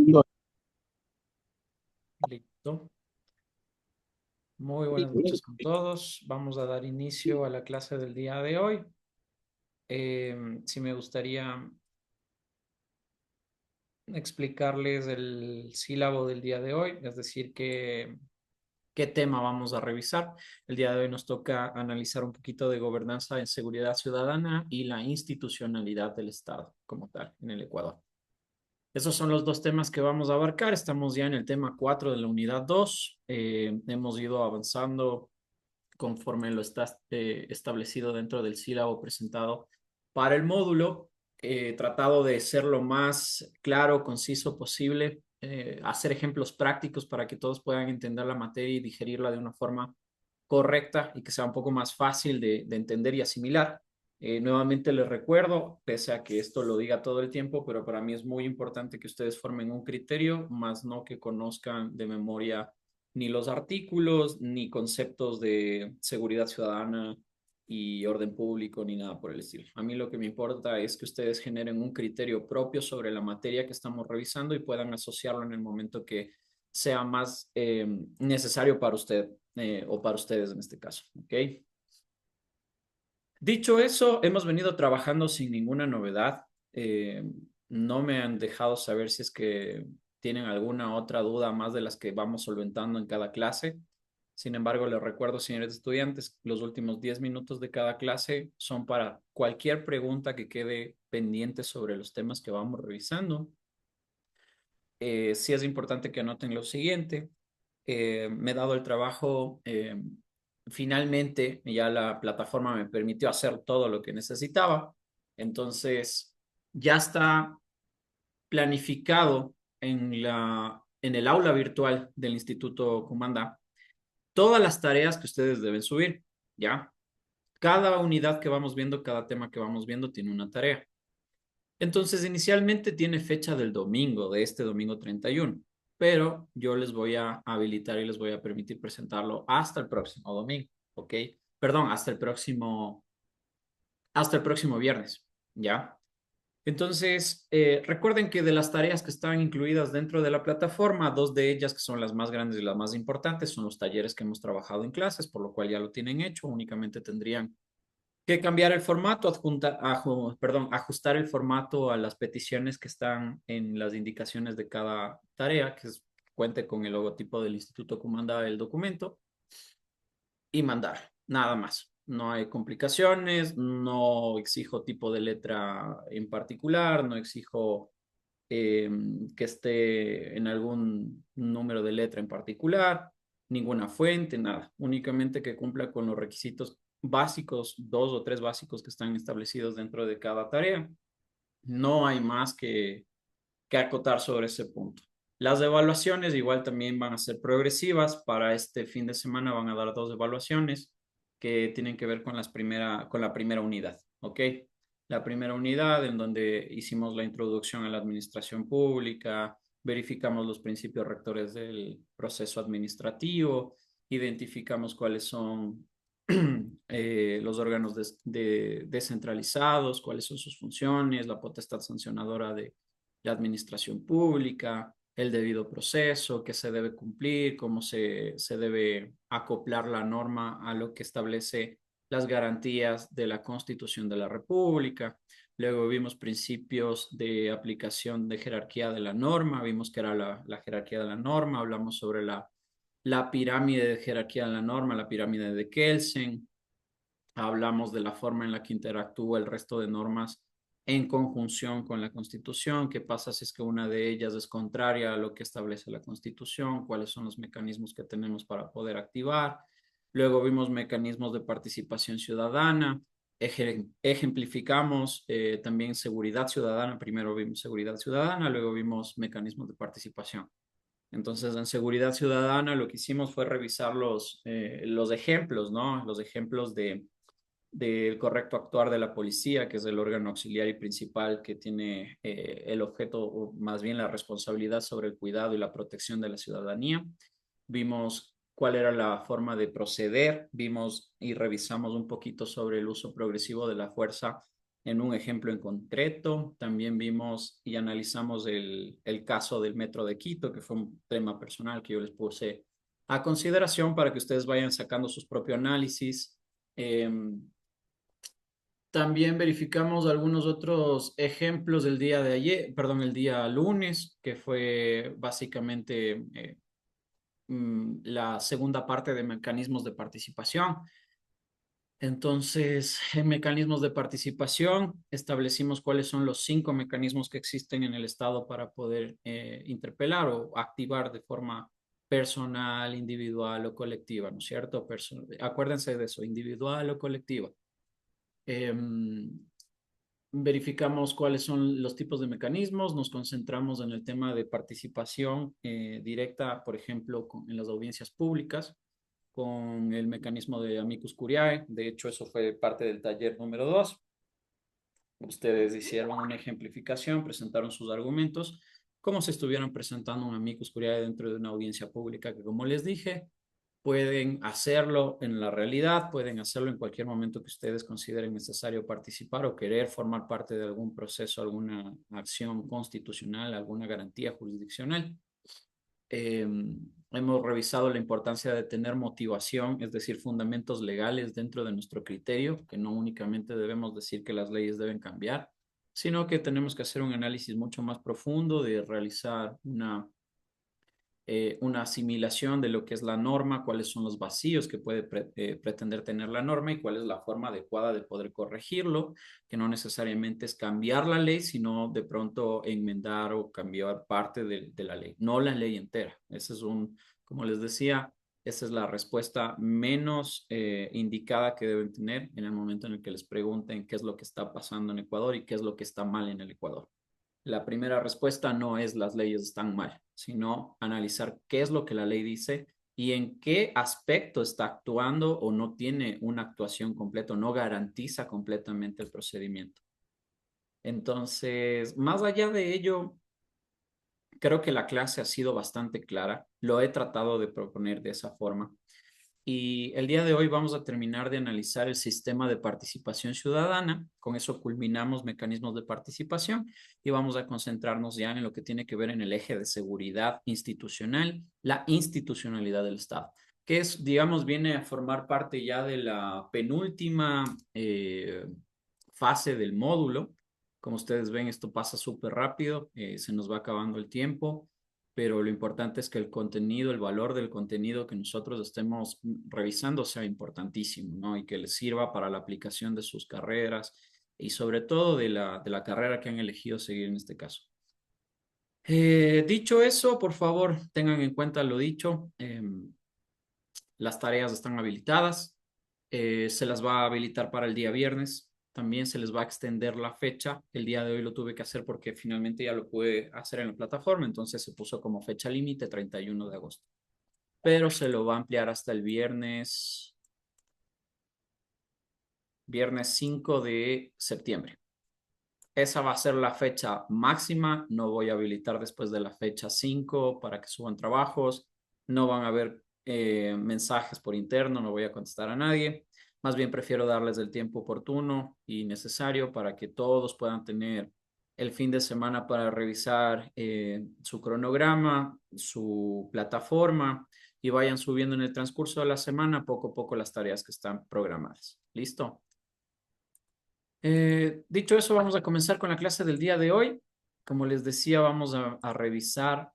No, Listo. Muy buenas noches con todos. Vamos a dar inicio a la clase del día de hoy. Sí me gustaría explicarles el sílabo del día de hoy, es decir, qué tema vamos a revisar. El día de hoy nos toca analizar un poquito de gobernanza en seguridad ciudadana y la institucionalidad del Estado como tal en el Ecuador. Esos son los dos temas que vamos a abarcar. Estamos ya en el tema 4 de la unidad 2. Hemos ido avanzando conforme lo está establecido dentro del sílabo presentado para el módulo, tratado de ser lo más claro, conciso posible, hacer ejemplos prácticos para que todos puedan entender la materia y digerirla de una forma correcta y que sea un poco más fácil de entender y asimilar. Nuevamente les recuerdo, pese a que esto lo diga todo el tiempo, pero para mí es muy importante que ustedes formen un criterio, más no que conozcan de memoria ni los artículos, ni conceptos de seguridad ciudadana y orden público, ni nada por el estilo. A mí lo que me importa es que ustedes generen un criterio propio sobre la materia que estamos revisando y puedan asociarlo en el momento que sea más necesario para usted o para ustedes en este caso. ¿Ok? Dicho eso, hemos venido trabajando sin ninguna novedad. Eh, no me han dejado saber si es que tienen alguna otra duda más de las que vamos solventando en cada clase. Sin embargo, les recuerdo, señores estudiantes, los últimos 10 minutos de cada clase son para cualquier pregunta que quede pendiente sobre los temas que vamos revisando. Sí es importante que anoten lo siguiente. Me he dado el trabajo, finalmente ya la plataforma me permitió hacer todo lo que necesitaba. Entonces, ya está planificado en el aula virtual del Instituto Comanda todas las tareas que ustedes deben subir, ¿ya? Cada unidad que vamos viendo, cada tema que vamos viendo tiene una tarea. Entonces, inicialmente tiene fecha del domingo, de este domingo 31, pero yo les voy a habilitar y les voy a permitir presentarlo hasta el próximo domingo, ¿ok? Perdón, hasta el próximo viernes, ¿ya? Entonces, recuerden que de las tareas que están incluidas dentro de la plataforma, dos de ellas que son las más grandes y las más importantes son los talleres que hemos trabajado en clases, por lo cual ya lo tienen hecho, únicamente tendrían que cambiar el formato, perdón, ajustar el formato a las peticiones que están en las indicaciones de cada tarea, cuente con el logotipo del instituto que manda el documento y mandar, nada más. No hay complicaciones, no exijo tipo de letra en particular, no exijo eh, que esté en algún número de letra en particular, ninguna fuente, nada. Únicamente que cumpla con los requisitos básicos, dos o tres básicos que están establecidos dentro de cada tarea. No hay más que acotar sobre ese punto. Las evaluaciones igual también van a ser progresivas. Para este fin de semana van a dar dos evaluaciones que tienen que ver con, con la primera unidad, ¿ok? La primera unidad en donde hicimos la introducción a la administración pública, verificamos los principios rectores del proceso administrativo, identificamos cuáles son los órganos descentralizados, cuáles son sus funciones, la potestad sancionadora de la administración pública, el debido proceso, qué se debe cumplir, cómo se debe acoplar la norma a lo que establece las garantías de la Constitución de la República. Luego vimos principios de aplicación de jerarquía de la norma, vimos que era la jerarquía de la norma, hablamos sobre la pirámide de jerarquía de la norma, la pirámide de Kelsen, hablamos de la forma en la que interactúa el resto de normas en conjunción con la Constitución, qué pasa si es que una de ellas es contraria a lo que establece la Constitución, cuáles son los mecanismos que tenemos para poder activar. Luego vimos mecanismos de participación ciudadana, ejemplificamos también seguridad ciudadana, primero vimos seguridad ciudadana, luego vimos mecanismos de participación. Entonces, en seguridad ciudadana lo que hicimos fue revisar los ejemplos, ¿no? Los ejemplos del correcto actuar de la policía, que es el órgano auxiliar y principal que tiene el objeto, o más bien la responsabilidad sobre el cuidado y la protección de la ciudadanía. Vimos cuál era la forma de proceder, vimos y revisamos un poquito sobre el uso progresivo de la fuerza en un ejemplo en concreto. También vimos y analizamos el caso del Metro de Quito, que fue un tema personal que yo les puse a consideración para que ustedes vayan sacando sus propios análisis. También verificamos algunos otros ejemplos del día de ayer, perdón, el día lunes, que fue básicamente la segunda parte de mecanismos de participación. Entonces, en mecanismos de participación, establecimos cuáles son los 5 mecanismos que existen en el Estado para poder interpelar o activar de forma personal, individual o colectiva, ¿no es cierto? Acuérdense de eso, individual o colectiva. Verificamos cuáles son los tipos de mecanismos, nos concentramos en el tema de participación directa, por ejemplo, en las audiencias públicas, con el mecanismo de amicus curiae. De hecho, eso fue parte del taller número 2. Ustedes hicieron una ejemplificación, presentaron sus argumentos, como si estuvieran presentando un amicus curiae dentro de una audiencia pública, que como les dije, pueden hacerlo en la realidad, pueden hacerlo en cualquier momento que ustedes consideren necesario participar o querer formar parte de algún proceso, alguna acción constitucional, alguna garantía jurisdiccional. Eh, Hemos revisado la importancia de tener motivación, es decir, fundamentos legales dentro de nuestro criterio, que no únicamente debemos decir que las leyes deben cambiar, sino que tenemos que hacer un análisis mucho más profundo de realizar una asimilación de lo que es la norma, cuáles son los vacíos que puede pretender tener la norma y cuál es la forma adecuada de poder corregirlo, que no necesariamente es cambiar la ley, sino de pronto enmendar o cambiar parte de la ley, no la ley entera. Ese es como les decía, esa es la respuesta menos indicada que deben tener en el momento en el que les pregunten qué es lo que está pasando en Ecuador y qué es lo que está mal en el Ecuador. La primera respuesta no es las leyes están mal, sino analizar qué es lo que la ley dice y en qué aspecto está actuando o no tiene una actuación completa, no garantiza completamente el procedimiento. Entonces, más allá de ello, creo que la clase ha sido bastante clara. Lo he tratado de proponer de esa forma. Y el día de hoy vamos a terminar de analizar el sistema de participación ciudadana. Con eso culminamos mecanismos de participación y vamos a concentrarnos ya en lo que tiene que ver en el eje de seguridad institucional, la institucionalidad del Estado, que es, digamos, viene a formar parte ya de la penúltima fase del módulo. Como ustedes ven, esto pasa súper rápido, se nos va acabando el tiempo, pero lo importante es que el contenido, el valor del contenido que nosotros estemos revisando sea importantísimo, ¿no? Y que les sirva para la aplicación de sus carreras y sobre todo de la carrera que han elegido seguir en este caso. Dicho eso, por favor, tengan en cuenta lo dicho. Las tareas están habilitadas. Se las va a habilitar para el día viernes. También se les va a extender la fecha. El día de hoy lo tuve que hacer porque finalmente ya lo pude hacer en la plataforma, entonces se puso como fecha límite 31 de agosto. Pero se lo va a ampliar hasta el viernes 5 de septiembre. Esa va a ser la fecha máxima. No voy a habilitar después de la fecha 5 para que suban trabajos. No van a haber mensajes por interno, no voy a contestar a nadie. Más bien prefiero darles el tiempo oportuno y necesario para que todos puedan tener el fin de semana para revisar su cronograma, su plataforma y vayan subiendo en el transcurso de la semana poco a poco las tareas que están programadas. ¿Listo? Dicho eso, vamos a comenzar con la clase del día de hoy. Como les decía, vamos a revisar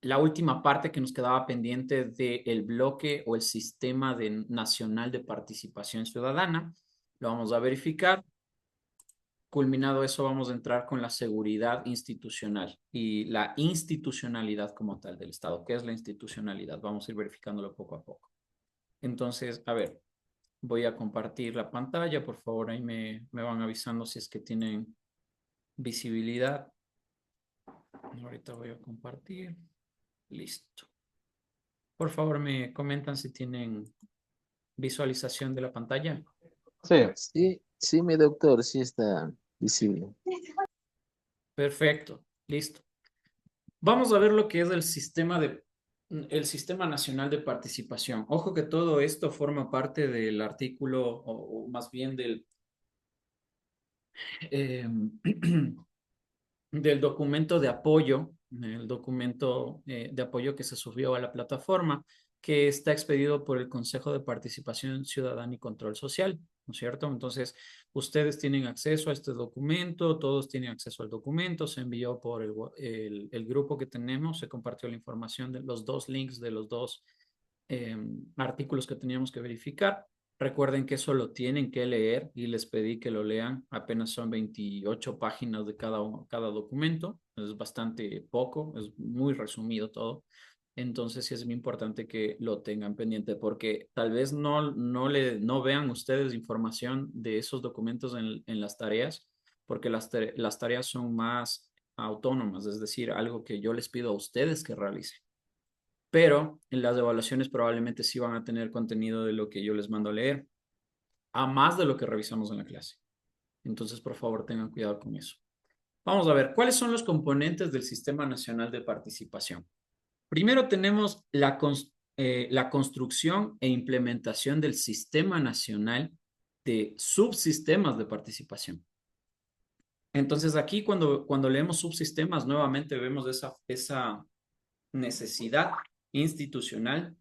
la última parte que nos quedaba pendiente del bloque o el sistema nacional de participación ciudadana. Lo vamos a verificar. Culminado eso, vamos a entrar con la seguridad institucional y la institucionalidad como tal del Estado. ¿Qué es la institucionalidad? Vamos a ir verificándolo poco a poco. Entonces, a ver, voy a compartir la pantalla. Por favor, ahí me van avisando si es que tienen visibilidad. Ahorita voy a compartir. Listo. Por favor, me comentan si tienen visualización de la pantalla. Sí. Sí, sí, mi doctor, sí está visible. Perfecto. Listo. Vamos a ver lo que es el Sistema Nacional de Participación. Ojo que todo esto forma parte del artículo, o más bien eh, del documento de apoyo, el documento de apoyo que se subió a la plataforma, que está expedido por el Consejo de Participación Ciudadana y Control Social, ¿no es cierto? Entonces, ustedes tienen acceso a este documento, todos tienen acceso al documento, se envió por el grupo que tenemos, se compartió la información de los dos links de los dos eh, artículos que teníamos que verificar. Recuerden que eso lo tienen que leer y les pedí que lo lean. Apenas son 28 páginas de cada documento. Es bastante poco, es muy resumido todo. Entonces sí es muy importante que lo tengan pendiente porque tal vez no vean ustedes información de esos documentos en las tareas porque las tareas son más autónomas, es decir, algo que yo les pido a ustedes que realicen, pero en las evaluaciones probablemente sí van a tener contenido de lo que yo les mando a leer, a más de lo que revisamos en la clase. Entonces, por favor, tengan cuidado con eso. Vamos a ver, ¿cuáles son los componentes del Sistema Nacional de Participación? Primero tenemos la construcción e implementación del Sistema Nacional de Subsistemas de Participación. Entonces, aquí cuando leemos subsistemas, nuevamente vemos esa necesidad institucional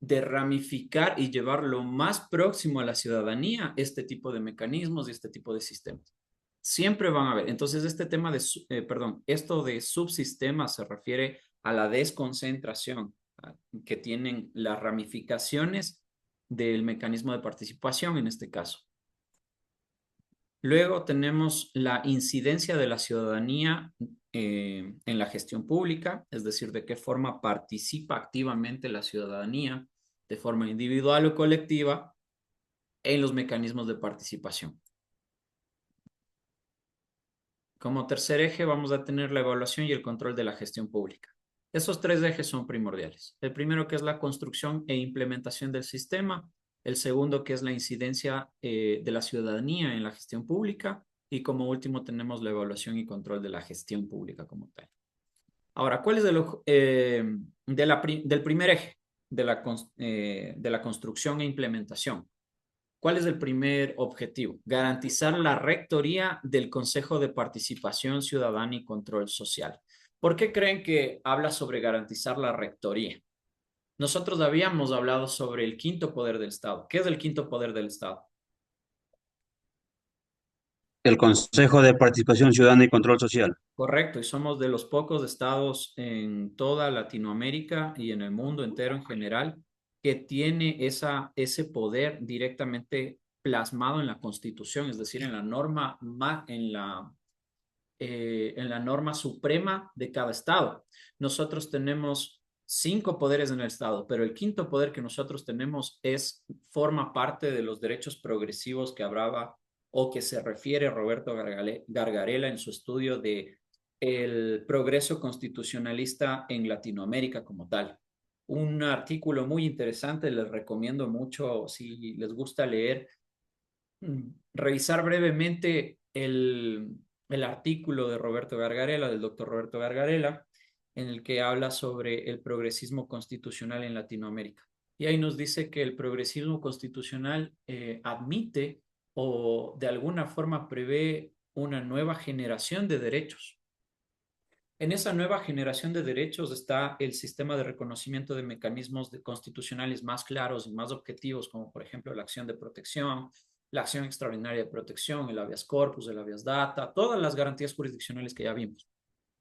de ramificar y llevar lo más próximo a la ciudadanía este tipo de mecanismos y este tipo de sistemas. Siempre van a haber. Entonces, esto de subsistemas se refiere a la desconcentración que tienen las ramificaciones del mecanismo de participación en este caso. Luego tenemos la incidencia de la ciudadanía en la gestión pública, es decir, de qué forma participa activamente la ciudadanía de forma individual o colectiva en los mecanismos de participación. Como tercer eje vamos a tener la evaluación y el control de la gestión pública. Esos tres ejes son primordiales. El primero que es la construcción e implementación del sistema, el segundo que es la incidencia de la ciudadanía en la gestión pública y como último tenemos la evaluación y control de la gestión pública como tal. Ahora, ¿cuál es del primer eje de la construcción e implementación? ¿Cuál es el primer objetivo? Garantizar la rectoría del Consejo de Participación Ciudadana y Control Social. ¿Por qué creen que habla sobre garantizar la rectoría? Nosotros habíamos hablado sobre el quinto poder del Estado. ¿Qué es el quinto poder del Estado? El Consejo de Participación Ciudadana y Control Social. Correcto, y somos de los pocos estados en toda Latinoamérica y en el mundo entero en general que tiene ese poder directamente plasmado en la Constitución, es decir, en la norma suprema de cada estado. Nosotros tenemos 5 poderes en el estado, pero el quinto poder que nosotros tenemos forma parte de los derechos progresivos que hablaba o que se refiere Roberto Gargarella en su estudio de el progreso constitucionalista en Latinoamérica como tal. Un artículo muy interesante, les recomiendo mucho si les gusta leer, revisar brevemente el artículo de Roberto Gargarella, del doctor Roberto Gargarella, en el que habla sobre el progresismo constitucional en Latinoamérica. Y ahí nos dice que el progresismo constitucional admite o de alguna forma prevé una nueva generación de derechos. En esa nueva generación de derechos está el sistema de reconocimiento de mecanismos constitucionales más claros y más objetivos, como por ejemplo la acción de protección, la acción extraordinaria de protección, el habeas corpus, el habeas data, todas las garantías jurisdiccionales que ya vimos,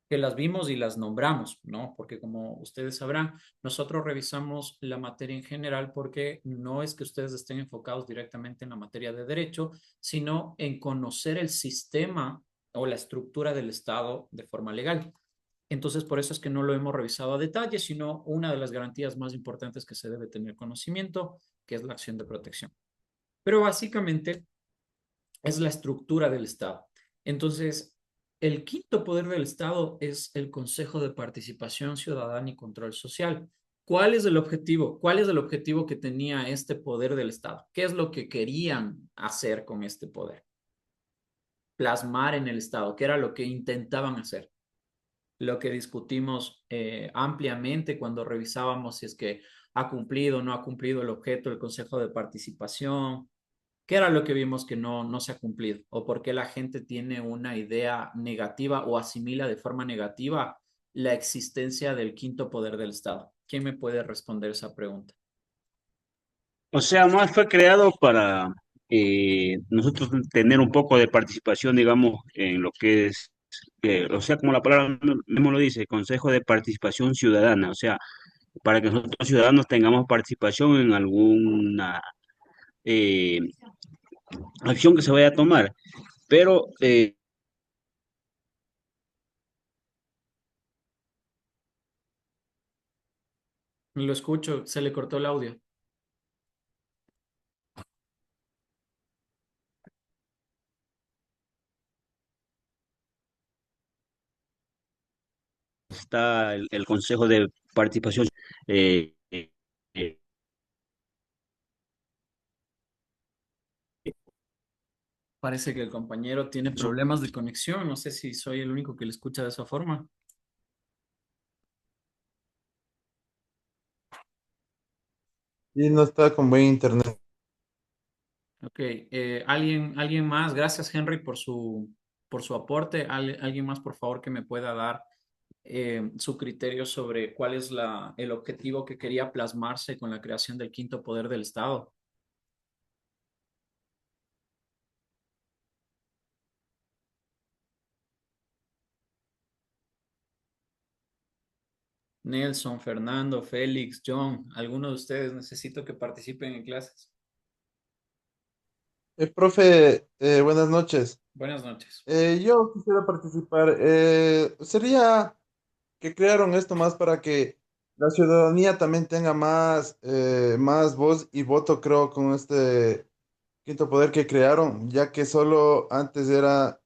que las vimos y las nombramos, ¿no? Porque como ustedes sabrán, nosotros revisamos la materia en general porque no es que ustedes estén enfocados directamente en la materia de derecho, sino en conocer el sistema o la estructura del Estado de forma legal. Entonces, por eso es que no lo hemos revisado a detalle, sino una de las garantías más importantes que se debe tener conocimiento, que es la acción de protección. Pero básicamente es la estructura del Estado. Entonces, el quinto poder del Estado es el Consejo de Participación Ciudadana y Control Social. ¿Cuál es el objetivo? ¿Cuál es el objetivo que tenía este poder del Estado? ¿Qué es lo que querían hacer con este poder? Plasmar en el Estado, ¿qué era lo que intentaban hacer? Lo que discutimos ampliamente cuando revisábamos si es que ha cumplido o no ha cumplido el objeto del Consejo de Participación, ¿Qué era lo que vimos que no se ha cumplido? ¿O por qué la gente tiene una idea negativa o asimila de forma negativa la existencia del quinto poder del Estado? ¿Quién me puede responder esa pregunta? O sea, más fue creado para nosotros tener un poco de participación, digamos, en lo que es, o sea, como la palabra mismo lo dice, Consejo de Participación Ciudadana, o sea, para que nosotros ciudadanos tengamos participación en alguna eh, acción que se vaya a tomar. Pero Lo escucho, se le cortó el audio. está el Consejo de Participación. eh, eh, eh, Parece que el compañero tiene problemas de conexión. No sé si soy el único que le escucha de esa forma. Y no está con buen internet. Ok, alguien más, gracias Henry por su aporte. Alguien más, por favor, que me pueda dar su criterio sobre cuál es el objetivo que quería plasmarse con la creación del quinto poder del Estado. Nelson, Fernando, Félix, John, alguno de ustedes necesito que participen en clases. Profe, buenas noches. Buenas noches. Yo quisiera participar. Sería que crearon esto más para que la ciudadanía también tenga más voz y voto, creo, con este quinto poder que crearon, ya que solo antes era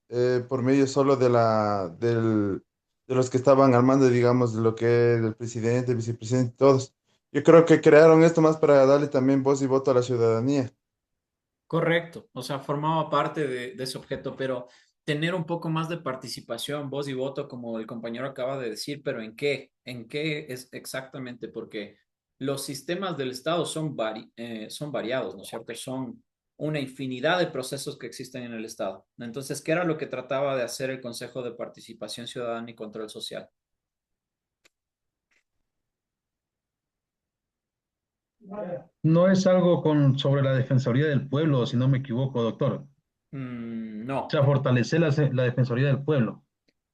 por medio solo de los que estaban al mando, digamos, de lo que es el presidente, vicepresidente, todos. Yo creo que crearon esto más para darle también voz y voto a la ciudadanía. Correcto, o sea, formaba parte de ese objeto, pero tener un poco más de participación, voz y voto, como el compañero acaba de decir, pero ¿en qué? ¿En qué es exactamente? Porque los sistemas del Estado son variados, ¿no es cierto? Son una infinidad de procesos que existen en el Estado. Entonces, ¿qué era lo que trataba de hacer el Consejo de Participación Ciudadana y Control Social? No es algo sobre la Defensoría del Pueblo, si no me equivoco, doctor. O No. sea, fortalecer la Defensoría del Pueblo.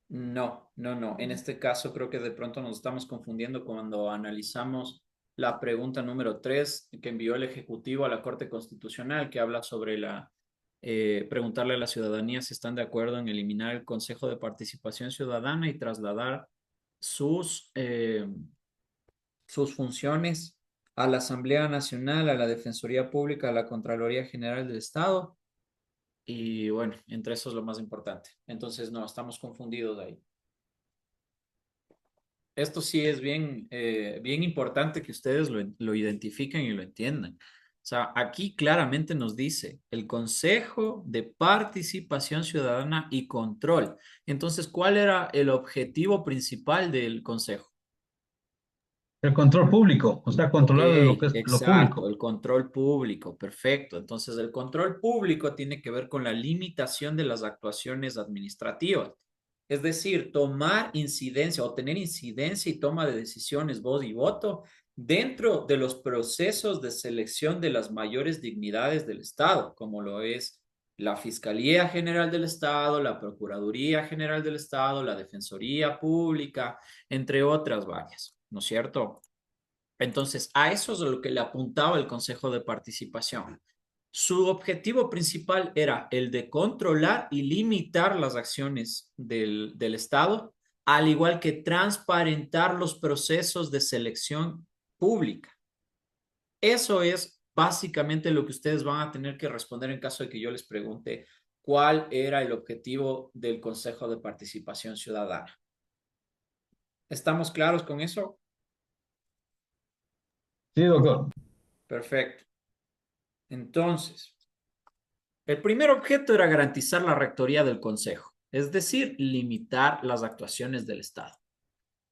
No. En este caso creo que de pronto nos estamos confundiendo cuando analizamos la pregunta número 3 que envió el Ejecutivo a la Corte Constitucional, que habla sobre preguntarle a la ciudadanía si están de acuerdo en eliminar el Consejo de Participación Ciudadana y trasladar sus, eh, sus funciones a la Asamblea Nacional, a la Defensoría Pública, a la Contraloría General del Estado. Y bueno, entre eso es lo más importante. Entonces, no, estamos confundidos ahí. Esto sí es bien importante que ustedes lo identifiquen y lo entiendan. O sea, aquí claramente nos dice el Consejo de Participación Ciudadana y Control. Entonces, ¿cuál era el objetivo principal del Consejo? El control público, o sea, Ok, controlar lo que es lo exacto, público. el control público, perfecto. Entonces, el control público tiene que ver con la limitación de las actuaciones administrativas. Es decir, tomar incidencia o tener incidencia y toma de decisiones, voz y voto dentro de los procesos de selección de las mayores dignidades del Estado, como lo es la Fiscalía General del Estado, la Procuraduría General del Estado, la Defensoría Pública, entre otras varias, ¿no es cierto? Entonces, a eso es a lo que le apuntaba el Consejo de Participación. Su objetivo principal era el de controlar y limitar las acciones del Estado, al igual que transparentar los procesos de selección pública. Eso es básicamente lo que ustedes van a tener que responder en caso de que yo les pregunte cuál era el objetivo del Consejo de Participación Ciudadana. ¿Estamos claros con eso? Sí, doctor. Perfecto. Entonces, el primer objeto era garantizar la rectoría del Consejo, es decir, limitar las actuaciones del Estado.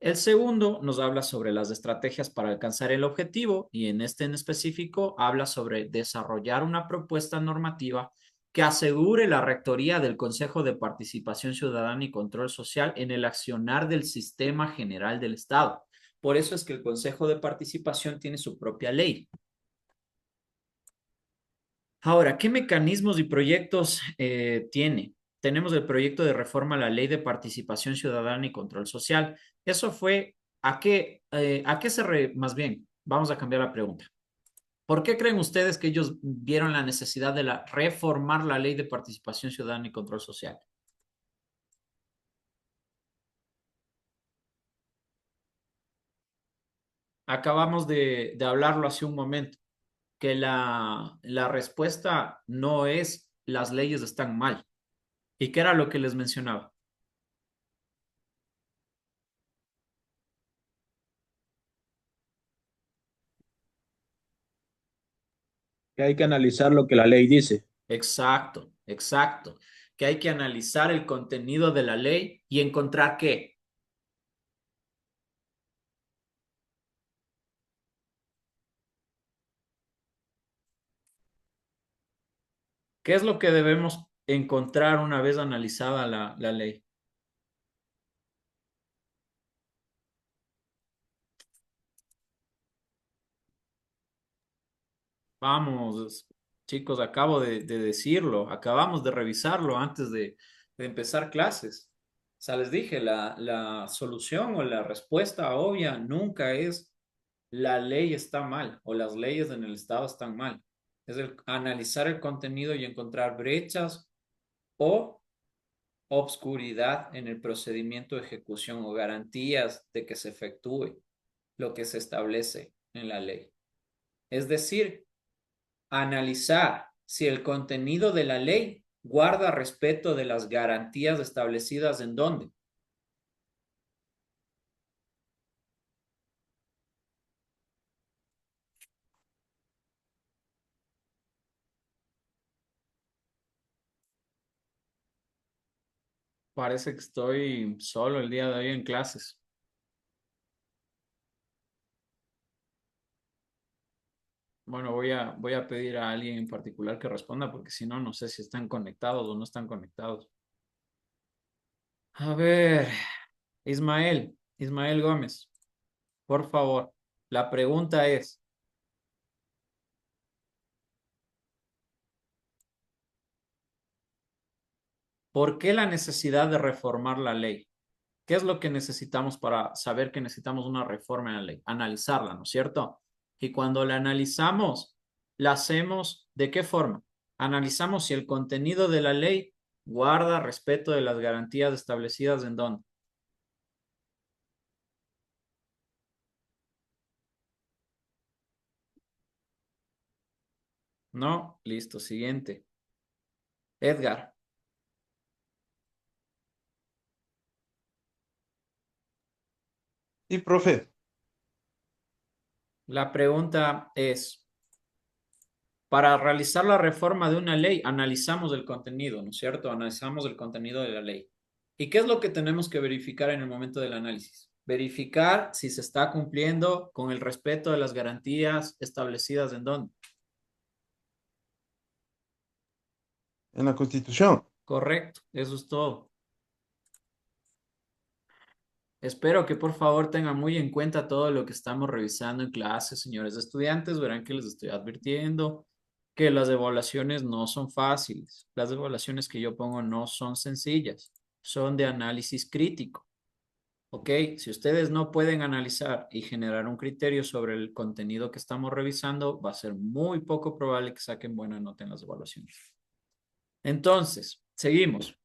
El segundo nos habla sobre las estrategias para alcanzar el objetivo y en este en específico habla sobre desarrollar una propuesta normativa que asegure la rectoría del Consejo de Participación Ciudadana y Control Social en el accionar del sistema general del Estado. Por eso es que el Consejo de Participación tiene su propia ley. Ahora, ¿qué mecanismos y proyectos tiene? Tenemos el proyecto de reforma a la Ley de Participación Ciudadana y Control Social. Eso fue, más bien, vamos a cambiar la pregunta. ¿Por qué creen ustedes que ellos vieron la necesidad de reformar la Ley de Participación Ciudadana y Control Social? Acabamos de hablarlo hace un momento, que la respuesta no es las leyes están mal. ¿Y qué era lo que les mencionaba? Que hay que analizar lo que la ley dice. Exacto, exacto. Que hay que analizar el contenido de la ley y encontrar qué. ¿Qué es lo que debemos encontrar una vez analizada la ley? Vamos, chicos, acabo de decirlo, acabamos de revisarlo antes de empezar clases. O sea, les dije, la solución o la respuesta obvia nunca es la ley está mal o las leyes en el Estado están mal. Es el analizar el contenido y encontrar brechas o obscuridad en el procedimiento de ejecución o garantías de que se efectúe lo que se establece en la ley. Es decir, analizar si el contenido de la ley guarda respeto de las garantías establecidas en dónde. Parece que estoy solo el día de hoy en clases. Bueno, voy a pedir a alguien en particular que responda porque si no, no sé si están conectados o no están conectados. A ver, Ismael Gómez, por favor, la pregunta es, ¿por qué la necesidad de reformar la ley? ¿Qué es lo que necesitamos para saber que necesitamos una reforma en la ley? Analizarla, ¿no es cierto? Y cuando la analizamos, la hacemos ¿de qué forma? Analizamos si el contenido de la ley guarda respeto de las garantías establecidas en dónde. No, listo, siguiente. Edgar, Y profe, la pregunta es, para realizar la reforma de una ley, analizamos el contenido, ¿no es cierto? Analizamos el contenido de la ley. ¿Y qué es lo que tenemos que verificar en el momento del análisis? Verificar si se está cumpliendo con el respeto de las garantías establecidas en dónde. en la Constitución. Correcto, eso es todo. Espero que por favor tengan muy en cuenta todo lo que estamos revisando en clase, señores estudiantes. Verán que les estoy advirtiendo que las evaluaciones no son fáciles. Las evaluaciones que yo pongo no son sencillas, son de análisis crítico. ¿Ok? Si ustedes no pueden analizar y generar un criterio sobre el contenido que estamos revisando, va a ser muy poco probable que saquen buena nota en las evaluaciones. Entonces, seguimos.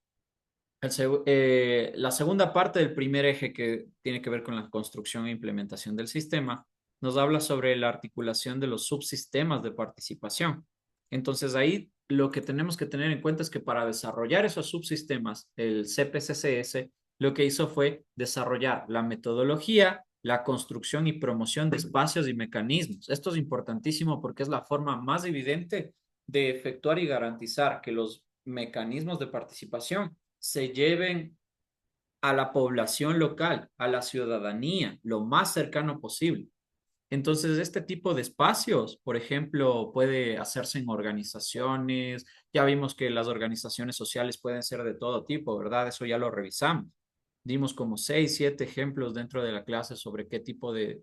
La segunda parte del primer eje que tiene que ver con la construcción e implementación del sistema nos habla sobre la articulación de los subsistemas de participación. Entonces ahí lo que tenemos que tener en cuenta es que para desarrollar esos subsistemas, el CPCCS lo que hizo fue desarrollar la metodología, la construcción y promoción de espacios y mecanismos. Esto es importantísimo porque es la forma más evidente de efectuar y garantizar que los mecanismos de participación se lleven a la población local, a la ciudadanía, lo más cercano posible. Entonces, este tipo de espacios, por ejemplo, puede hacerse en organizaciones. Ya vimos que las organizaciones sociales pueden ser de todo tipo, ¿verdad? Eso ya lo revisamos. Dimos como 6, 7 ejemplos dentro de la clase sobre qué tipo de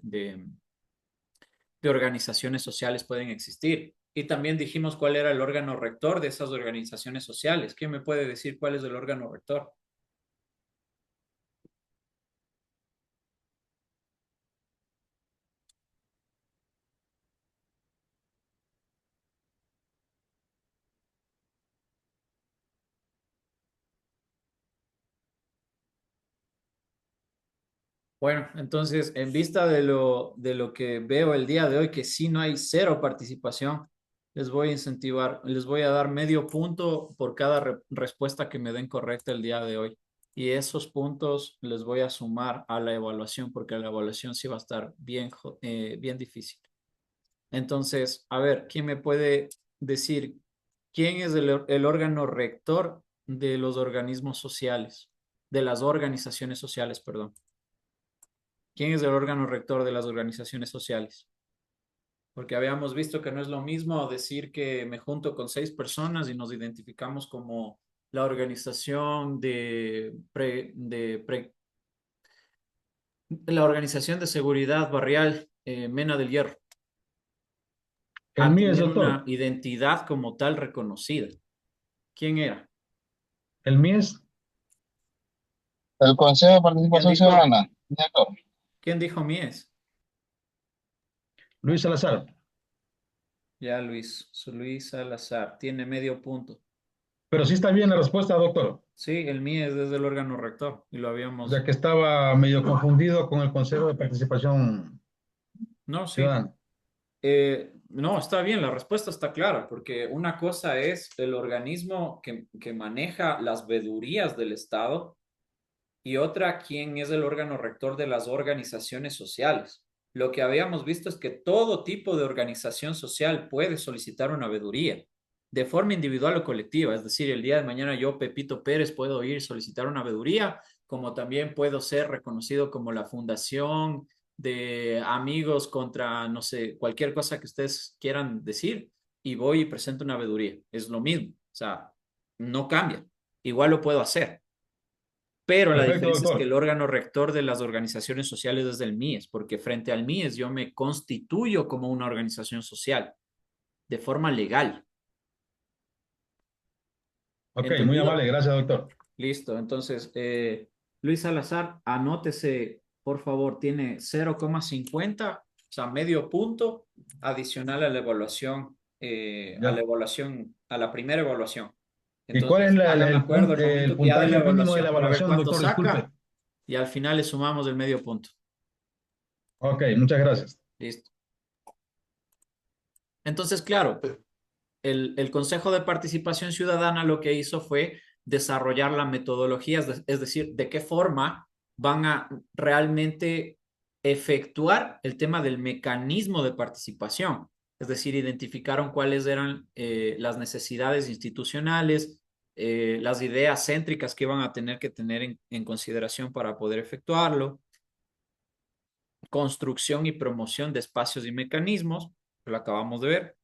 organizaciones sociales pueden existir. Y también dijimos cuál era el órgano rector de esas organizaciones sociales. ¿Quién me puede decir cuál es el órgano rector? Bueno, entonces, en vista de lo que veo el día de hoy, que sí no hay cero participación, les voy a incentivar, les voy a dar medio punto por cada respuesta que me den correcta el día de hoy. Y esos puntos les voy a sumar a la evaluación, porque la evaluación sí va a estar bien, bien difícil. Entonces, a ver, ¿quién me puede decir quién es el órgano rector de los organismos sociales, de las organizaciones sociales, perdón? ¿Quién es el órgano rector de las organizaciones sociales? Porque habíamos visto que no es lo mismo decir que me junto con 6 personas y nos identificamos como la organización la organización de seguridad barrial Mena del Hierro, El a MIES, tener una doctor. identidad como tal reconocida. ¿Quién era? El MIES, El Consejo de ¿Quién Participación dijo? Ciudadana, director. ¿Quién dijo Mies? Luis Salazar. Ya, Luis Salazar, tiene medio punto. Pero sí está bien la respuesta, doctor. Sí, el Mies es el órgano rector y lo O sea habíamos... que estaba medio confundido con el Consejo de Participación No, sí. Ciudadana. No, está bien, la respuesta está clara, porque una cosa es el organismo que maneja las vedurías del Estado y otra, quién es el órgano rector de las organizaciones sociales. Lo que habíamos visto es que todo tipo de organización social puede solicitar una veeduría de forma individual o colectiva. Es decir, el día de mañana yo, Pepito Pérez, puedo ir a solicitar una veeduría, como también puedo ser reconocido como la fundación de amigos contra, no sé, cualquier cosa que ustedes quieran decir, y voy y presento una veeduría. Es lo mismo, o sea, no cambia. Igual lo puedo hacer. Pero la Perfecto, diferencia es que doctor. el órgano rector de las organizaciones sociales es el MIES, porque frente al MIES yo me constituyo como una organización social de forma legal. Ok, muy amable. ¿Entendido? Gracias, doctor. Listo. Entonces, Luis Salazar, anótese, por favor, tiene 0,50, o sea, medio punto adicional a la Ya. evaluación, a la primera evaluación. ¿Y cuál es Entonces, hagan acuerdo al el momento que ya de la puntaje mínimo de la evaluación para ver evaluación, cuánto doctor? Disculpe. saca y al final le sumamos el medio punto. Ok, muchas gracias. Listo. Entonces, claro, el Consejo de Participación Ciudadana lo que hizo fue desarrollar la metodología, es decir, de qué forma van a realmente efectuar el tema del mecanismo de participación. Es decir, identificaron cuáles eran las necesidades institucionales, las ideas céntricas que iban a tener que tener en consideración para poder efectuarlo, construcción y promoción de espacios y mecanismos, lo acabamos de ver,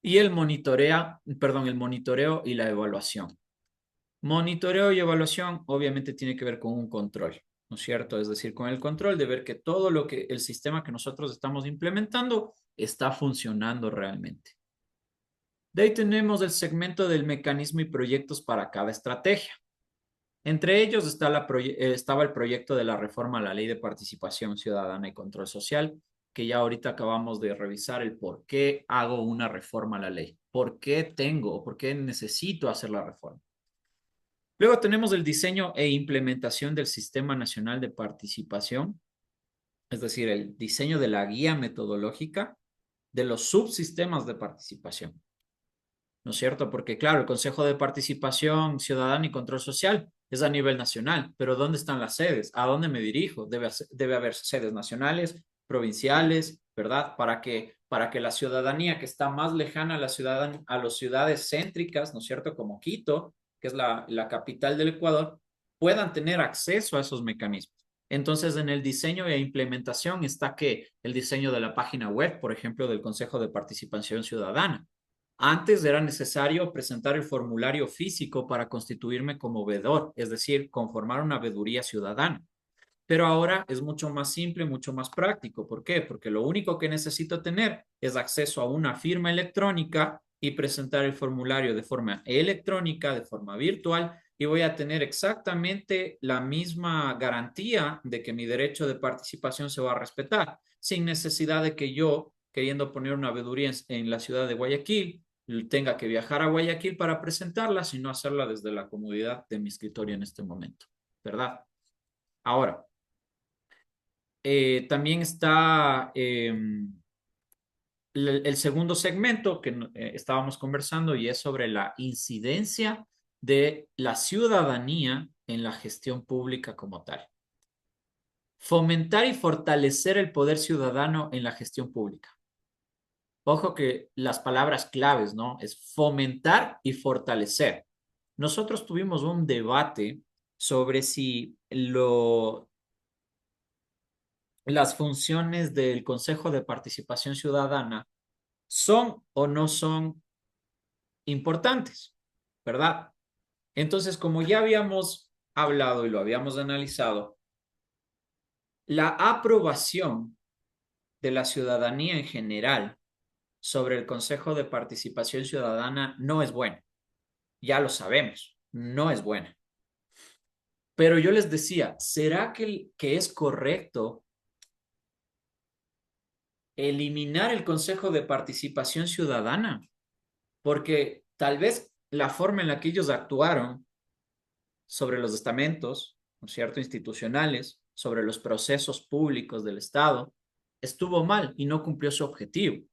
y el monitoreo y la evaluación. Monitoreo y evaluación obviamente tiene que ver con un control, ¿no es cierto? Es decir, con el control de ver que todo lo que el sistema que nosotros estamos implementando está funcionando realmente. De ahí tenemos el segmento del mecanismo y proyectos para cada estrategia. Entre ellos estaba el proyecto de la reforma a la Ley de Participación Ciudadana y Control Social, que ya ahorita acabamos de revisar el por qué hago una reforma a la ley, por qué tengo o por qué necesito hacer la reforma. Luego tenemos el diseño e implementación del Sistema Nacional de Participación, es decir, el diseño de la guía metodológica de los subsistemas de participación. ¿No es cierto? Porque claro, el Consejo de Participación Ciudadana y Control Social es a nivel nacional, pero ¿dónde están las sedes? ¿A dónde me dirijo? Debe haber sedes nacionales, provinciales, ¿verdad? Para que la ciudadanía que está más lejana a las ciudades céntricas, ¿no es cierto? Como Quito, que es la capital del Ecuador, puedan tener acceso a esos mecanismos. Entonces, en el diseño e implementación está que el diseño de la página web, por ejemplo, del Consejo de Participación Ciudadana. Antes era necesario presentar el formulario físico para constituirme como veedor, es decir, conformar una veeduría ciudadana. Pero ahora es mucho más simple, mucho más práctico. ¿Por qué? Porque lo único que necesito tener es acceso a una firma electrónica y presentar el formulario de forma electrónica, de forma virtual, y voy a tener exactamente la misma garantía de que mi derecho de participación se va a respetar, sin necesidad de que yo, queriendo poner una veeduría en la ciudad de Guayaquil, tenga que viajar a Guayaquil para presentarla, sino hacerla desde la comodidad de mi escritorio en este momento, ¿verdad? Ahora, también está el segundo segmento que estábamos conversando y es sobre la incidencia de la ciudadanía en la gestión pública como tal. Fomentar y fortalecer el poder ciudadano en la gestión pública. Ojo que las palabras claves, ¿no? Es fomentar y fortalecer. Nosotros tuvimos un debate sobre si las funciones del Consejo de Participación Ciudadana son o no son importantes, ¿verdad? Entonces, como ya habíamos hablado y lo habíamos analizado, la aprobación de la ciudadanía en general sobre el Consejo de Participación Ciudadana no es buena. Ya lo sabemos, no es buena. Pero yo les decía, ¿será que es correcto eliminar el Consejo de Participación Ciudadana? Porque tal vez la forma en la que ellos actuaron sobre los estamentos, ¿no es cierto?, institucionales, sobre los procesos públicos del Estado, estuvo mal y no cumplió su objetivo.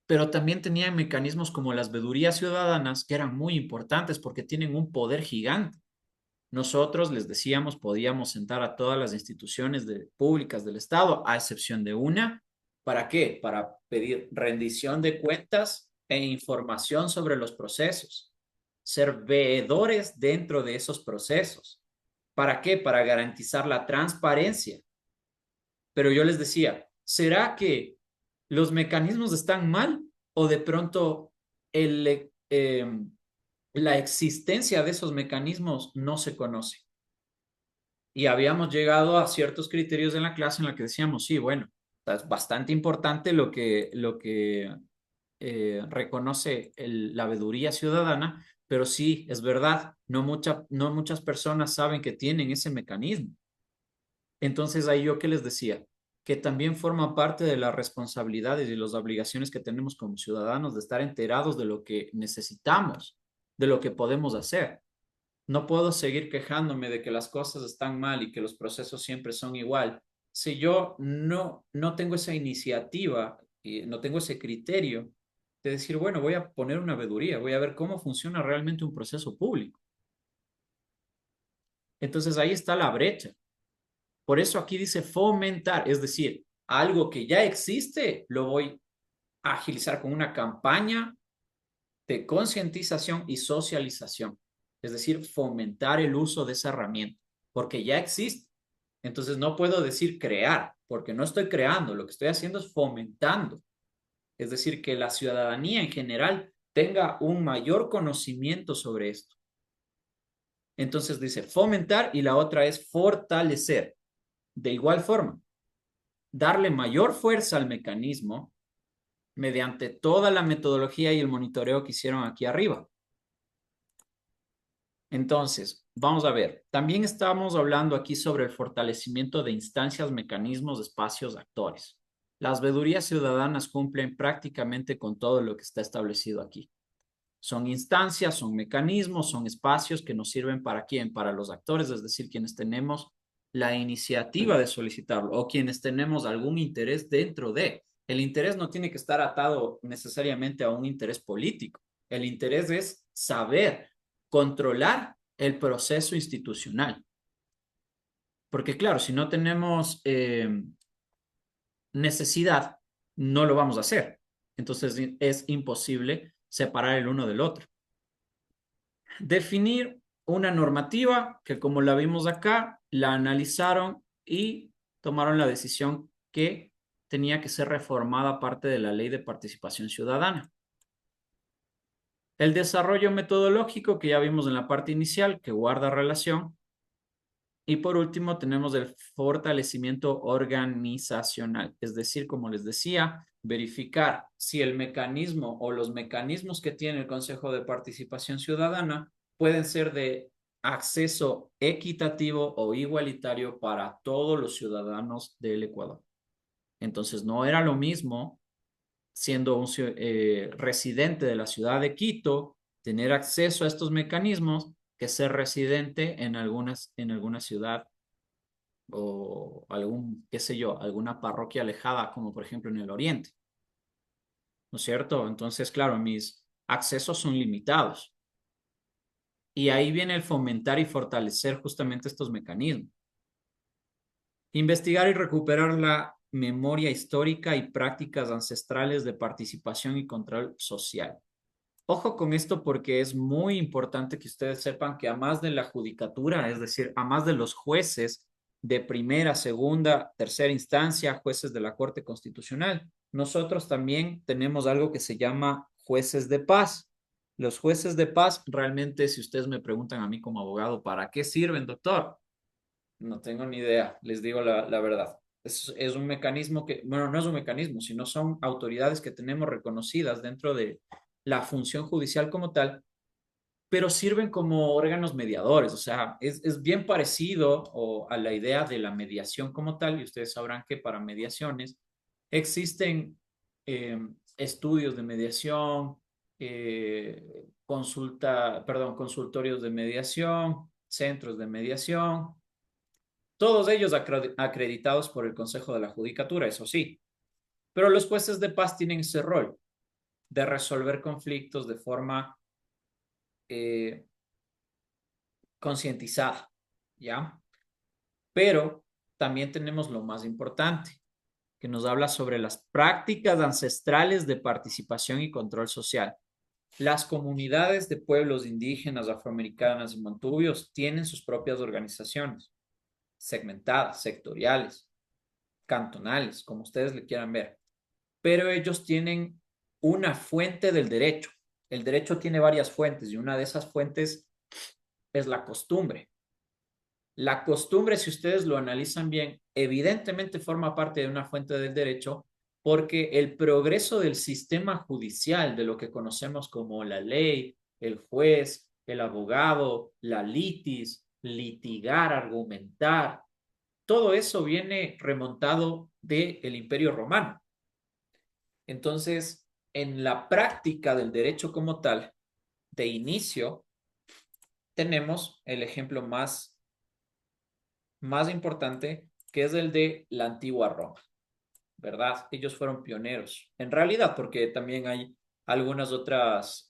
Pero también tenían mecanismos como las veedurías ciudadanas que eran muy importantes porque tienen un poder gigante. Nosotros, les decíamos, podíamos sentar a todas las instituciones públicas del Estado, a excepción de una. ¿Para qué? Para pedir rendición de cuentas e información sobre los procesos. Ser veedores dentro de esos procesos. ¿Para qué? Para garantizar la transparencia. Pero yo les decía, ¿será que los mecanismos están mal o de pronto la existencia de esos mecanismos no se conoce? Y habíamos llegado a ciertos criterios en la clase en la que decíamos, sí, bueno, es bastante importante lo que reconoce la veeduría ciudadana, pero sí, es verdad, no muchas personas saben que tienen ese mecanismo. Entonces, ahí yo que les decía, que también forma parte de las responsabilidades y las obligaciones que tenemos como ciudadanos de estar enterados de lo que necesitamos, de lo que podemos hacer. No puedo seguir quejándome de que las cosas están mal y que los procesos siempre son igual. Si yo no tengo esa iniciativa y no tengo ese criterio de decir, bueno, voy a poner una veeduría, voy a ver cómo funciona realmente un proceso público. Entonces ahí está la brecha. Por eso aquí dice fomentar, es decir, algo que ya existe, lo voy a agilizar con una campaña de concientización y socialización. Es decir, fomentar el uso de esa herramienta, porque ya existe. Entonces no puedo decir crear, porque no estoy creando, lo que estoy haciendo es fomentando. Es decir, que la ciudadanía en general tenga un mayor conocimiento sobre esto. Entonces dice fomentar y la otra es fortalecer. De igual forma, darle mayor fuerza al mecanismo mediante toda la metodología y el monitoreo que hicieron aquí arriba. Entonces, vamos a ver, también estamos hablando aquí sobre el fortalecimiento de instancias, mecanismos, espacios, actores. Las veedurías ciudadanas cumplen prácticamente con todo lo que está establecido aquí. Son instancias, son mecanismos, son espacios que nos sirven para quién, para los actores, es decir, quienes tenemos la iniciativa de solicitarlo o quienes tenemos algún interés dentro de. El interés no tiene que estar atado necesariamente a un interés político. El interés es saber controlar el proceso institucional. Porque claro, si no tenemos necesidad, no lo vamos a hacer. Entonces es imposible separar el uno del otro. Definir una normativa que, como la vimos acá, la analizaron y tomaron la decisión que tenía que ser reformada parte de la Ley de Participación Ciudadana. El desarrollo metodológico que ya vimos en la parte inicial, que guarda relación. Y por último, tenemos el fortalecimiento organizacional, es decir, como les decía, verificar si el mecanismo o los mecanismos que tiene el Consejo de Participación Ciudadana pueden ser de acceso equitativo o igualitario para todos los ciudadanos del Ecuador. Entonces, no era lo mismo siendo un residente de la ciudad de Quito, tener acceso a estos mecanismos que ser residente en alguna ciudad o algún, qué sé yo, alguna parroquia alejada, como por ejemplo en el oriente, ¿no es cierto? Entonces, claro, mis accesos son limitados. Y ahí viene el fomentar y fortalecer justamente estos mecanismos. Investigar y recuperar la memoria histórica y prácticas ancestrales de participación y control social. Ojo con esto porque es muy importante que ustedes sepan que a más de la judicatura, es decir, a más de los jueces de primera, segunda, tercera instancia, jueces de la Corte Constitucional, nosotros también tenemos algo que se llama jueces de paz. Los jueces de paz, realmente, si ustedes me preguntan a mí como abogado, ¿para qué sirven, doctor? No tengo ni idea, les digo la verdad. Es un mecanismo que, bueno, no es un mecanismo, sino son autoridades que tenemos reconocidas dentro de la función judicial como tal, pero sirven como órganos mediadores. O sea, es bien parecido a la idea de la mediación como tal, y ustedes sabrán que para mediaciones existen estudios de mediación, consultorios de mediación, centros de mediación, todos ellos acreditados por el Consejo de la Judicatura, eso sí. Pero los jueces de paz tienen ese rol de resolver conflictos de forma concientizada, ¿ya? Pero también tenemos lo más importante, que nos habla sobre las prácticas ancestrales de participación y control social. Las comunidades de pueblos indígenas, afroamericanas y montubios tienen sus propias organizaciones, segmentadas, sectoriales, cantonales, como ustedes le quieran ver, pero ellos tienen una fuente del derecho. El derecho tiene varias fuentes y una de esas fuentes es la costumbre. La costumbre, si ustedes lo analizan bien, evidentemente forma parte de una fuente del derecho porque el progreso del sistema judicial, de lo que conocemos como la ley, el juez, el abogado, la litis, litigar, argumentar, todo eso viene remontado del Imperio Romano. Entonces, en la práctica del derecho como tal, de inicio, tenemos el ejemplo más importante, que es el de la antigua Roma, ¿verdad? Ellos fueron pioneros, en realidad, porque también hay algunas otras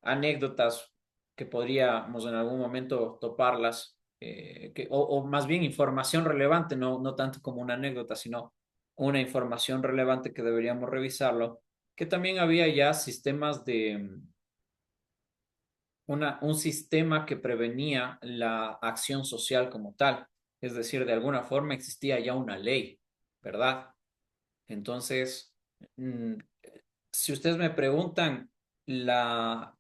anécdotas que podríamos en algún momento toparlas, o más bien información relevante, no tanto como una anécdota, sino una información relevante que deberíamos revisarlo, que también había ya sistemas un sistema que prevenía la acción social como tal. Es decir, de alguna forma existía ya una ley, ¿verdad? Entonces, si ustedes me preguntan, la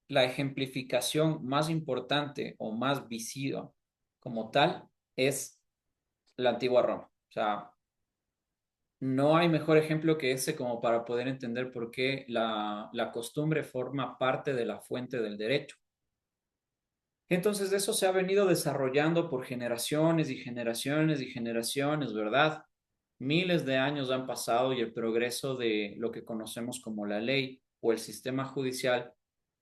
ejemplificación más importante o más visiva como tal es la antigua Roma. O sea, no hay mejor ejemplo que ese como para poder entender por qué la costumbre forma parte de la fuente del derecho. Entonces, eso se ha venido desarrollando por generaciones y generaciones y generaciones, ¿verdad? Miles de años han pasado y el progreso de lo que conocemos como la ley o el sistema judicial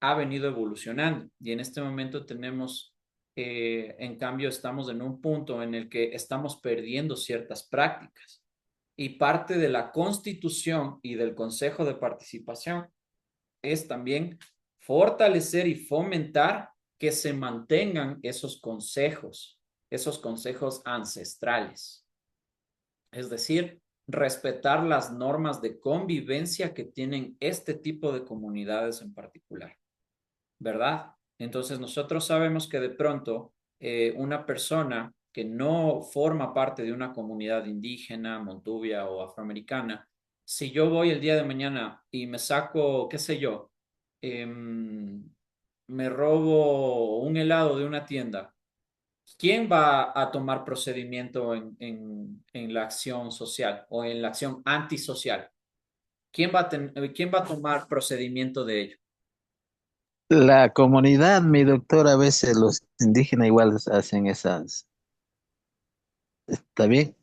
ha venido evolucionando. Y en este momento tenemos, en cambio, estamos en un punto en el que estamos perdiendo ciertas prácticas. Y parte de la Constitución y del Consejo de Participación es también fortalecer y fomentar que se mantengan esos consejos ancestrales. Es decir, respetar las normas de convivencia que tienen este tipo de comunidades en particular, ¿verdad? Entonces nosotros sabemos que de pronto una persona que no forma parte de una comunidad indígena, montuvia o afroamericana, si yo voy el día de mañana y me saco, qué sé yo, me robo un helado de una tienda, ¿quién va a tomar procedimiento en la acción social o en la acción antisocial? ¿Quién va a tomar procedimiento de ello? La comunidad, mi doctor, a veces los indígenas igual hacen esas. ¿Está bien?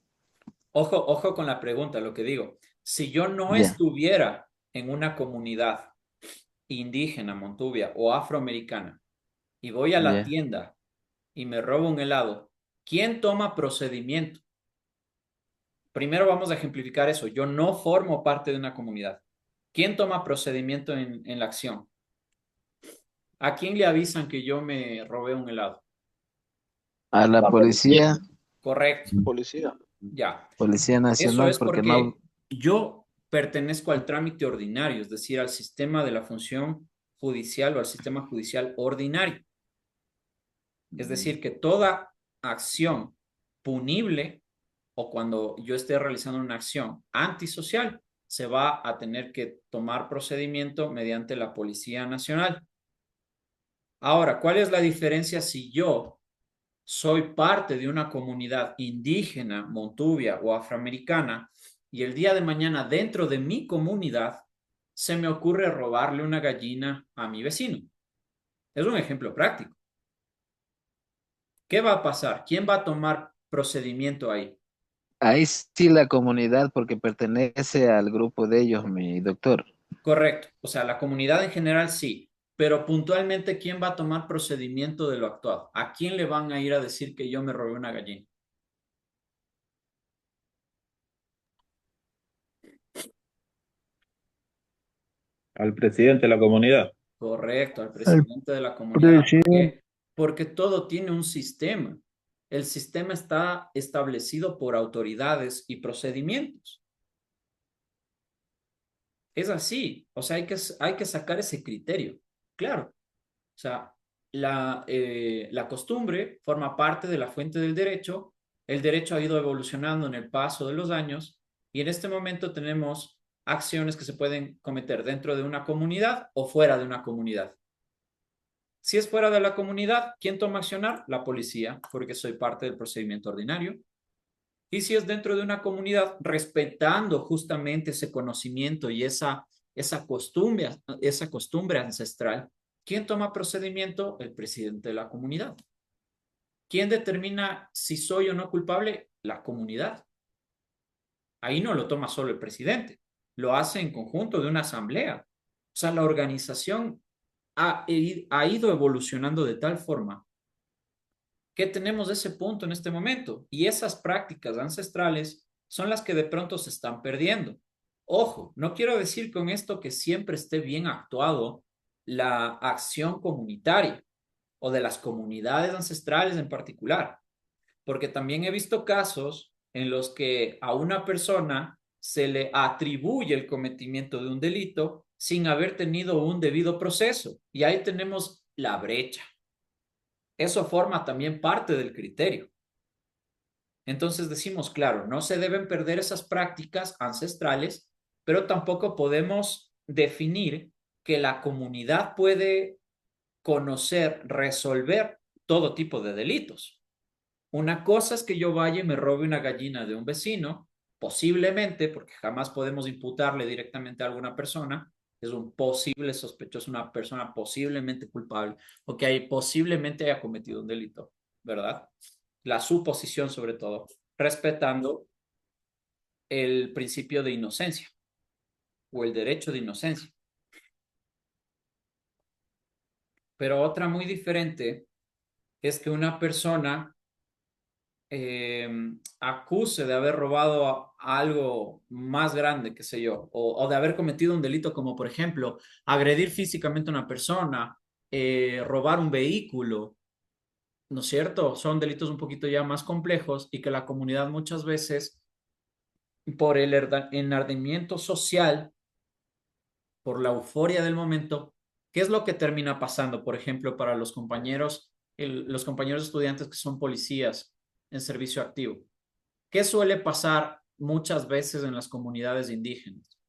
Ojo con la pregunta, lo que digo. Si yo no Ya, estuviera en una comunidad indígena, montuvia o afroamericana y voy a la ya. tienda y me robo un helado, ¿quién toma procedimiento? Primero vamos a ejemplificar eso. Yo no formo parte de una comunidad. ¿Quién toma procedimiento en la acción? ¿A quién le avisan que yo me robé un helado? A la La policía. policía, Correcto, Policía. ya. Policía Eso Nacional, es porque no. porque yo pertenezco al trámite ordinario, es decir, al sistema de la función judicial o al sistema judicial ordinario. Es decir, que toda acción punible o cuando yo esté realizando una acción antisocial, se va a tener que tomar procedimiento mediante la Policía Nacional. Ahora, ¿cuál es la diferencia si yo soy parte de una comunidad indígena, montuvia o afroamericana y el día de mañana dentro de mi comunidad se me ocurre robarle una gallina a mi vecino? Es un ejemplo práctico. ¿Qué va a pasar? ¿Quién va a tomar procedimiento ahí? Ahí sí la comunidad, porque pertenece al grupo de ellos, mi doctor. Correcto. O sea, la comunidad en general sí, pero puntualmente, ¿quién va a tomar procedimiento de lo actuado? ¿A quién le van a ir a decir que yo me robé una gallina? Al presidente de la comunidad. Correcto, al Al presidente de la comunidad. ¿Por presidente. qué? Porque todo tiene un sistema. El sistema está establecido por autoridades y procedimientos. Es así. O sea, hay que sacar ese criterio. Claro. O sea, la costumbre forma parte de la fuente del derecho. El derecho ha ido evolucionando en el paso de los años y en este momento tenemos acciones que se pueden cometer dentro de una comunidad o fuera de una comunidad. Si es fuera de la comunidad, ¿quién toma accionar? La policía, porque soy parte del procedimiento ordinario. Y si es dentro de una comunidad, respetando justamente ese conocimiento y esa costumbre ancestral, ¿quién toma procedimiento? El presidente de la comunidad. ¿Quién determina si soy o no culpable? La comunidad. Ahí no lo toma solo el presidente, lo hace en conjunto de una asamblea. O sea, la organización ha ido evolucionando de tal forma que tenemos ese punto en este momento y esas prácticas ancestrales son las que de pronto se están perdiendo. Ojo, no quiero decir con esto que siempre esté bien actuado la acción comunitaria o de las comunidades ancestrales en particular, porque también he visto casos en los que a una persona se le atribuye el cometimiento de un delito sin haber tenido un debido proceso y ahí tenemos la brecha. Eso forma también parte del criterio. Entonces decimos, claro, no se deben perder esas prácticas ancestrales, pero tampoco podemos definir que la comunidad puede conocer, resolver todo tipo de delitos. Una cosa es que yo vaya y me robe una gallina de un vecino, posiblemente, porque jamás podemos imputarle directamente a alguna persona, es un posible sospechoso, una persona posiblemente culpable o que posiblemente haya cometido un delito, ¿verdad? La suposición sobre todo, respetando el principio de inocencia o el derecho de inocencia. Pero otra muy diferente es que una persona acuse de haber robado algo más grande, qué sé yo, o de haber cometido un delito como, por ejemplo, agredir físicamente a una persona, robar un vehículo, ¿no es cierto? Son delitos un poquito ya más complejos y que la comunidad muchas veces, por el enardimiento social, por la euforia del momento, ¿Qué es lo que termina pasando, por ejemplo, para los compañeros, los compañeros estudiantes que son policías en servicio activo? ¿Qué suele pasar muchas veces en las comunidades indígenas?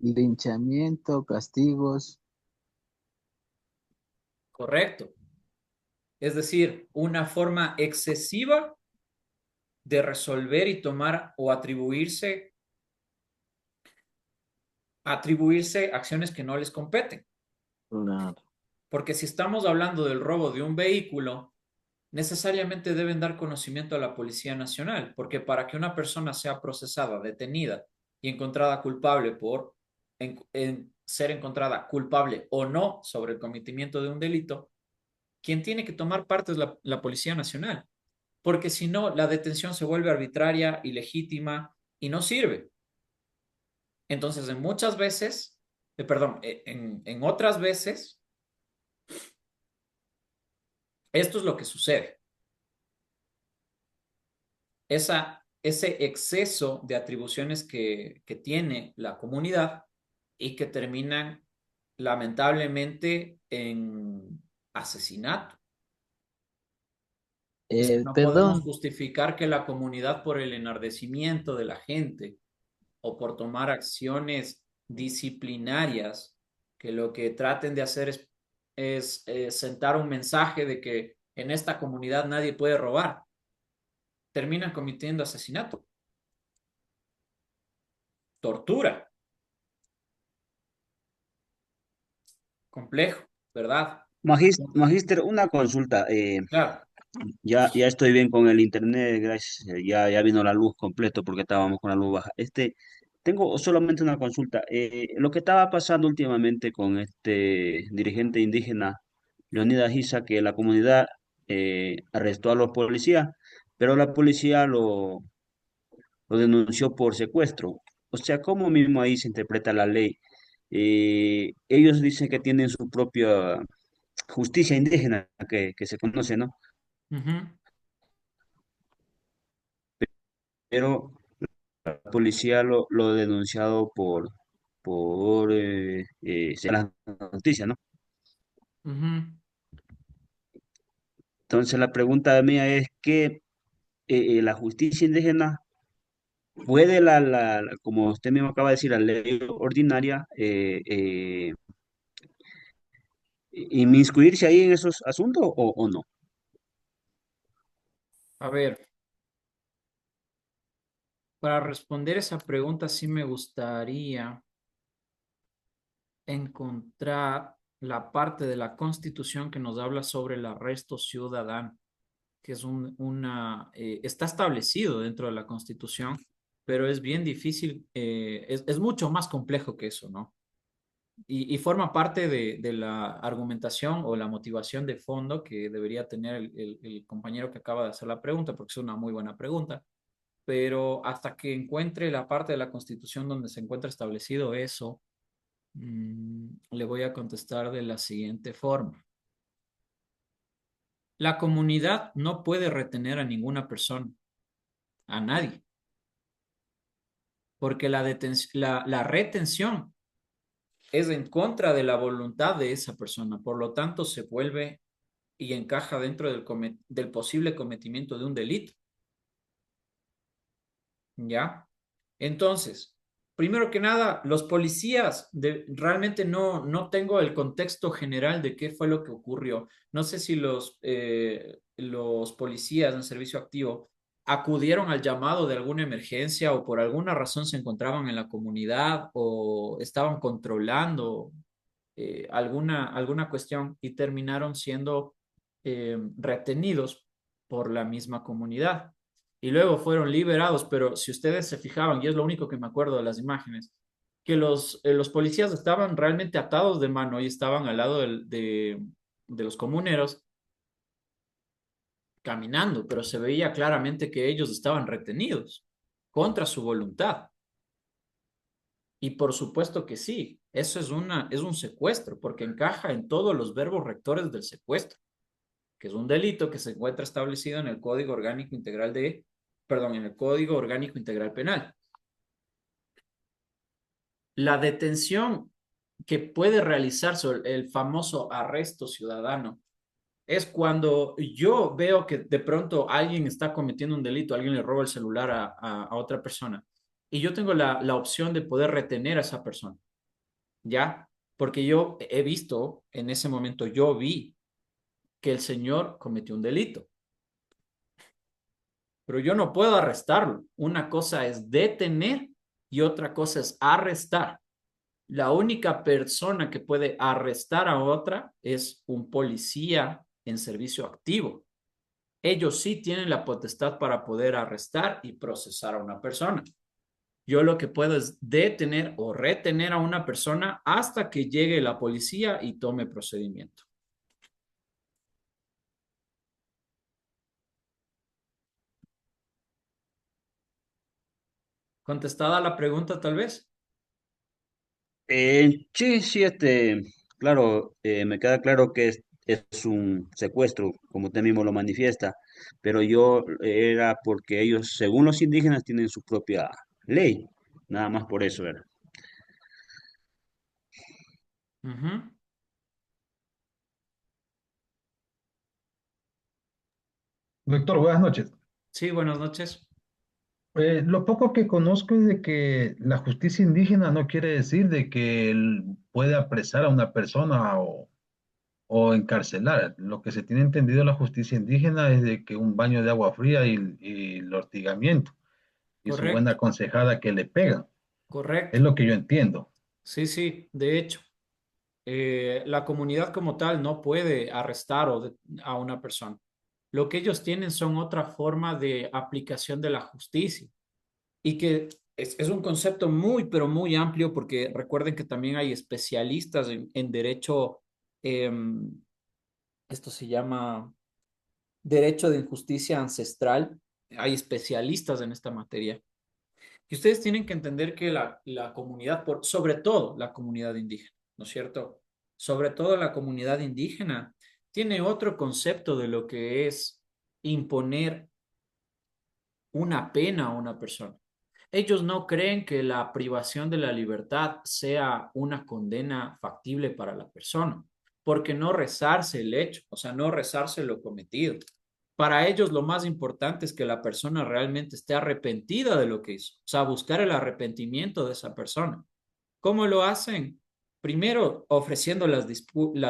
Linchamiento, castigos. Correcto. Es decir, una forma excesiva de resolver y tomar o atribuirse acciones que no les competen. Claro. Porque si estamos hablando del robo de un vehículo, necesariamente deben dar conocimiento a la Policía Nacional, porque para que una persona sea procesada, detenida y encontrada culpable por ser encontrada culpable o no sobre el cometimiento de un delito, quien tiene que tomar parte es la Policía Nacional, porque si no, la detención se vuelve arbitraria, ilegítima y no sirve. Entonces, en muchas veces, perdón, en otras veces, esto es lo que sucede. Ese exceso de atribuciones que tiene la comunidad y que terminan lamentablemente en asesinato. Es que no podemos Perdón, justificar que la comunidad por el enardecimiento de la gente o por tomar acciones disciplinarias que lo que traten de hacer es sentar un mensaje de que en esta comunidad nadie puede robar, terminan cometiendo asesinato, tortura, complejo, ¿verdad? Magíster, una consulta. Claro. Ya estoy bien con el internet, gracias. Ya vino la luz completo porque estábamos con la luz baja. Tengo solamente una consulta. Lo que estaba pasando últimamente con este dirigente indígena, Leonidas Giza, que la comunidad arrestó a los policías, pero la policía lo denunció por secuestro. O sea, ¿cómo mismo ahí se interpreta la ley? Ellos dicen que tienen su propia justicia indígena que se conoce, ¿no? Ujú, Pero la policía lo ha denunciado según la noticia, ¿no? ujú. Entonces la pregunta mía es que la justicia indígena puede, como usted mismo acaba de decir, la ley ordinaria, inmiscuirse ahí en esos asuntos o no. A ver, para responder esa pregunta sí me gustaría encontrar la parte de la Constitución que nos habla sobre el arresto ciudadano, que es está establecido dentro de la Constitución, pero es bien difícil, es mucho más complejo que eso, ¿no? Y forma parte de la argumentación o la motivación de fondo que debería tener el compañero que acaba de hacer la pregunta, porque es una muy buena pregunta. Pero hasta que encuentre la parte de la Constitución donde se encuentra establecido eso, le voy a contestar de la siguiente forma. La comunidad no puede retener a ninguna persona, a nadie, porque la retención es en contra de la voluntad de esa persona, por lo tanto se vuelve y encaja dentro del posible cometimiento de un delito. ¿Ya? Entonces, primero que nada, los policías, realmente no tengo el contexto general de qué fue lo que ocurrió. No sé si los policías en servicio activo acudieron al llamado de alguna emergencia o por alguna razón se encontraban en la comunidad o estaban controlando alguna cuestión y terminaron siendo retenidos por la misma comunidad. Y luego fueron liberados, pero si ustedes se fijaban, y es lo único que me acuerdo de las imágenes, que los policías estaban realmente atados de mano y estaban al lado de los comuneros caminando, pero se veía claramente que ellos estaban retenidos contra su voluntad. Y por supuesto que sí, eso es un secuestro, porque encaja en todos los verbos rectores del secuestro, que es un delito que se encuentra establecido en el Código Orgánico Integral en el Código Orgánico Integral Penal. La detención que puede realizarse el famoso arresto ciudadano es cuando yo veo que de pronto alguien está cometiendo un delito, alguien le roba el celular a otra persona y yo tengo la opción de poder retener a esa persona, ¿ya? Porque yo he visto, en ese momento yo vi que el señor cometió un delito, pero yo no puedo arrestarlo. Una cosa es detener y otra cosa es arrestar. La única persona que puede arrestar a otra es un policía en servicio activo. Ellos sí tienen la potestad para poder arrestar y procesar a una persona. Yo lo que puedo es detener o retener a una persona hasta que llegue la policía y tome procedimiento. ¿Contestada la pregunta tal vez? Sí, sí, claro, me queda claro que es un secuestro, como usted mismo lo manifiesta, pero yo era porque ellos, según los indígenas, tienen su propia ley, nada más por eso era. Ujú. Doctor, buenas noches. Sí, buenas noches. Lo poco que conozco es de que la justicia indígena no quiere decir de que él puede apresar a una persona o encarcelar. Lo que se tiene entendido de la justicia indígena es de que un baño de agua fría y el hostigamiento y su buena Correcto, aconsejada que le pegan. Es correcto. lo que yo entiendo. Sí, sí, de hecho, la comunidad como tal no puede arrestar a una persona. Lo que ellos tienen son otra forma de aplicación de la justicia y que es un concepto muy, pero muy amplio porque recuerden que también hay especialistas en derecho, esto se llama derecho de injusticia ancestral, hay especialistas en esta materia. Y ustedes tienen que entender que la comunidad, sobre todo la comunidad indígena, ¿no es cierto? Sobre todo la comunidad indígena tiene otro concepto de lo que es imponer una pena a una persona. Ellos no creen que la privación de la libertad sea una condena factible para la persona, porque no rezarse el hecho, o sea, no rezarse lo cometido. Para ellos lo más importante es que la persona realmente esté arrepentida de lo que hizo, o sea, buscar el arrepentimiento de esa persona. ¿Cómo lo hacen? Primero, ofreciendo las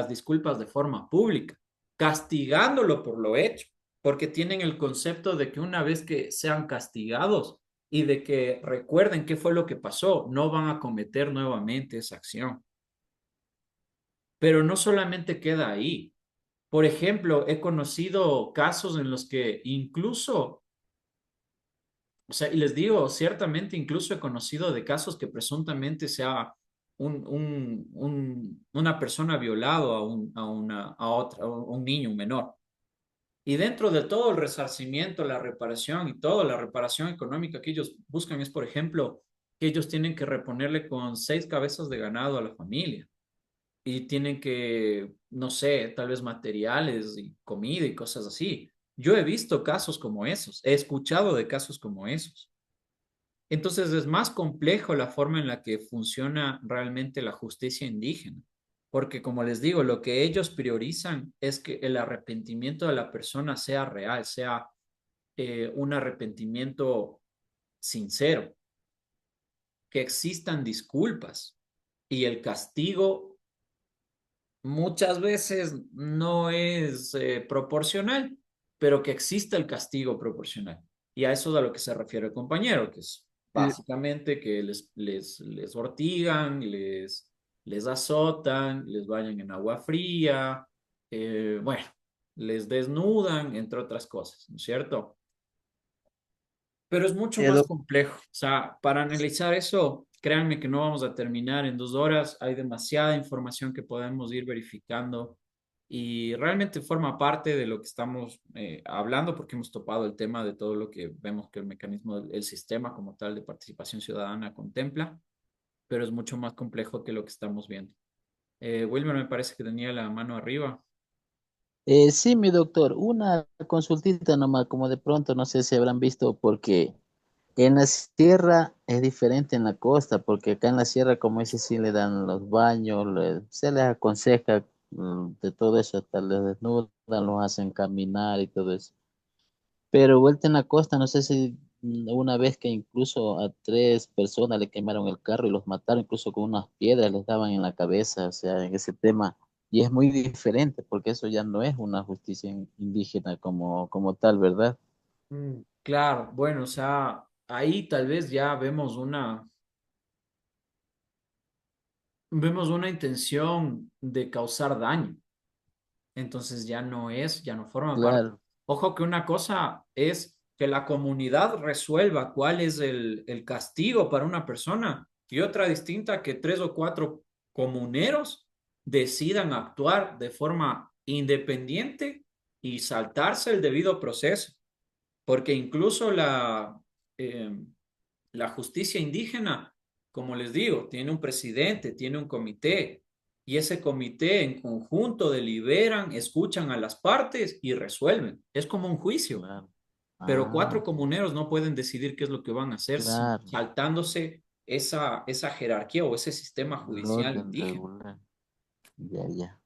disculpas de forma pública, castigándolo por lo hecho, porque tienen el concepto de que una vez que sean castigados y de que recuerden qué fue lo que pasó, no van a cometer nuevamente esa acción. Pero no solamente queda ahí. Por ejemplo, he conocido casos en los que incluso, o sea, y les digo, ciertamente incluso he conocido de casos que presuntamente sea una persona violado a un niño, un menor. Y dentro de todo el resarcimiento, la reparación y toda la reparación económica que ellos buscan es, por ejemplo, que ellos tienen que reponerle con 6 cabezas de ganado a la familia y tienen que, no sé, tal vez materiales y comida y cosas así. Yo he visto casos como esos, he escuchado de casos como esos. Entonces es más complejo la forma en la que funciona realmente la justicia indígena, porque como les digo, lo que ellos priorizan es que el arrepentimiento de la persona sea real, sea un arrepentimiento sincero, que existan disculpas y el castigo muchas veces no es proporcional, pero que exista el castigo proporcional. Y a eso es a lo que se refiere el compañero, que es Eh, básicamente que les ortigan, les azotan, les bañan en agua fría, bueno, les desnudan, entre otras cosas, ¿no es cierto? Pero es mucho más doc- complejo. O sea, para analizar eso, créanme que no vamos a terminar en 2 horas. Hay demasiada información que podemos ir verificando y realmente forma parte de lo que estamos hablando porque hemos topado el tema de todo lo que vemos que el mecanismo, el sistema como tal de participación ciudadana contempla, pero es mucho más complejo que lo que estamos viendo. Wilmer me parece que tenía la mano arriba. sí, mi doctor, una consultita nomás, como de pronto, no sé si habrán visto, porque En la sierra es diferente en la costa, porque acá en la sierra, como dice, sí le dan los baños, se les aconseja de todo eso, hasta les desnudan, los hacen caminar y todo eso. Pero vuelta en la costa, no sé si una vez que incluso a 3 personas le quemaron el carro y los mataron, incluso con unas piedras les daban en la cabeza, o sea, en ese tema. Y es muy diferente, porque eso ya no es una justicia indígena como tal, ¿verdad? Claro, bueno, o sea, ahí tal vez ya vemos una intención de causar daño. Entonces ya no forma parte. Claro, Ojo que una cosa es que la comunidad resuelva cuál es el castigo para una persona y otra distinta que 3 o 4 comuneros decidan actuar de forma independiente y saltarse el debido proceso, porque incluso eh, la justicia indígena, como les digo, tiene un presidente, tiene un comité, y ese comité en conjunto deliberan, escuchan a las partes y resuelven. Es como un juicio, claro. pero Ah, 4 comuneros no pueden decidir qué es lo que van a hacer claro. saltándose esa jerarquía o ese sistema El judicial orden indígena. regular. Ya, ya.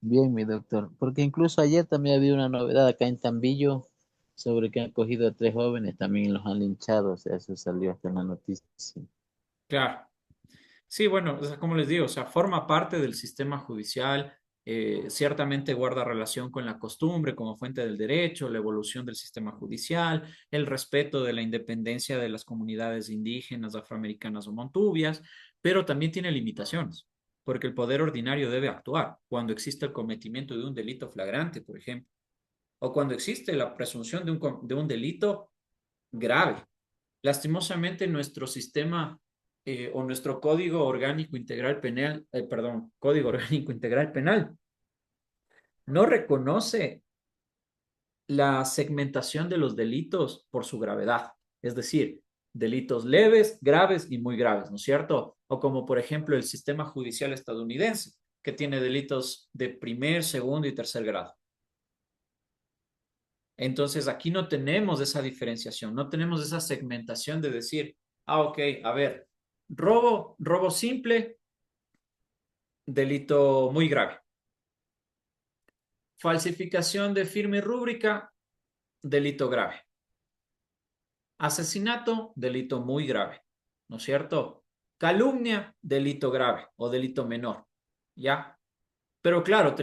Bien, mi doctor. Porque incluso ayer también había una novedad acá en Tambillo sobre que han cogido a 3 jóvenes, también los han linchado. O sea, eso salió hasta en la noticia. Claro. Sí, bueno, o sea, como les digo, o sea, forma parte del sistema judicial, ciertamente guarda relación con la costumbre como fuente del derecho, la evolución del sistema judicial, el respeto de la independencia de las comunidades indígenas, afroamericanas o montubias, pero también tiene limitaciones, porque el poder ordinario debe actuar cuando existe el cometimiento de un delito flagrante, por ejemplo, o cuando existe la presunción de un delito grave. Lastimosamente, nuestro sistema o nuestro Código Orgánico Integral Penal, perdón, Código Orgánico Integral Penal, no reconoce la segmentación de los delitos por su gravedad. Es decir, delitos leves, graves y muy graves, ¿no es cierto? O como por ejemplo el sistema judicial estadounidense, que tiene delitos de primer, segundo y tercer grado. Entonces, aquí no tenemos esa diferenciación, no tenemos esa segmentación de decir, ok, a ver, robo simple, delito muy grave. Falsificación de firma y rúbrica, delito grave. Asesinato, delito muy grave, ¿no es cierto? Calumnia, delito grave o delito menor, ¿ya? Pero claro,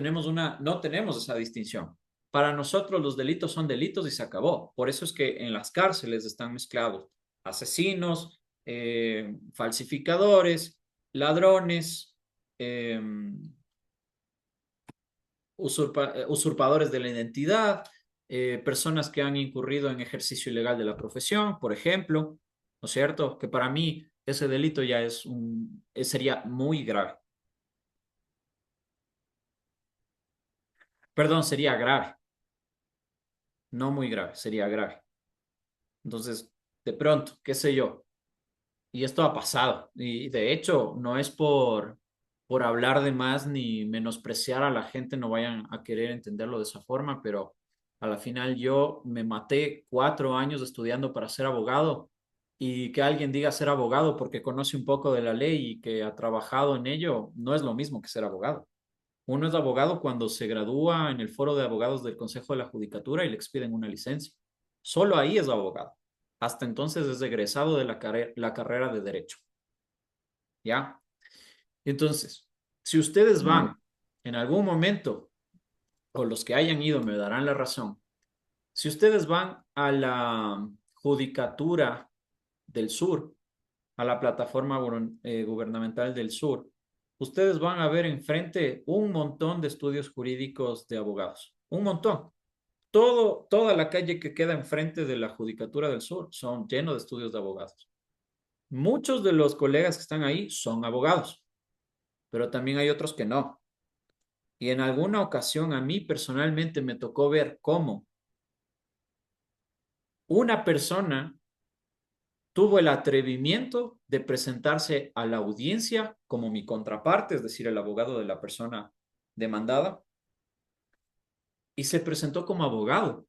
no tenemos esa distinción. Para nosotros los delitos son delitos y se acabó. Por eso es que en las cárceles están mezclados asesinos, falsificadores, ladrones, eh, usurpadores de la identidad, personas que han incurrido en ejercicio ilegal de la profesión, por ejemplo, ¿no es cierto? Que para mí ese delito ya sería muy grave. Perdón, sería grave, no muy grave, sería grave. Entonces, de pronto, qué sé yo, y esto ha pasado, y de hecho no es por hablar de más ni menospreciar a la gente, no vayan a querer entenderlo de esa forma, pero a la final yo me maté 4 años estudiando para ser abogado y que alguien diga ser abogado porque conoce un poco de la ley y que ha trabajado en ello, no es lo mismo que ser abogado. Uno es abogado cuando se gradúa en el foro de abogados del Consejo de la Judicatura y le expiden una licencia. Solo ahí es abogado. Hasta entonces es egresado de la carrera de Derecho. ¿Ya? Entonces, si ustedes Muy, van en algún momento, o los que hayan ido me darán la razón, si ustedes van a la Judicatura del Sur, a la plataforma gubernamental del sur, ustedes van a ver enfrente un montón de estudios jurídicos de abogados. Un montón. Toda la calle que queda enfrente de la Judicatura del Sur son llenos de estudios de abogados. Muchos de los colegas que están ahí son abogados, pero también hay otros que no. Y en alguna ocasión a mí personalmente me tocó ver cómo una persona tuvo el atrevimiento de presentarse a la audiencia como mi contraparte, es decir, el abogado de la persona demandada, y se presentó como abogado.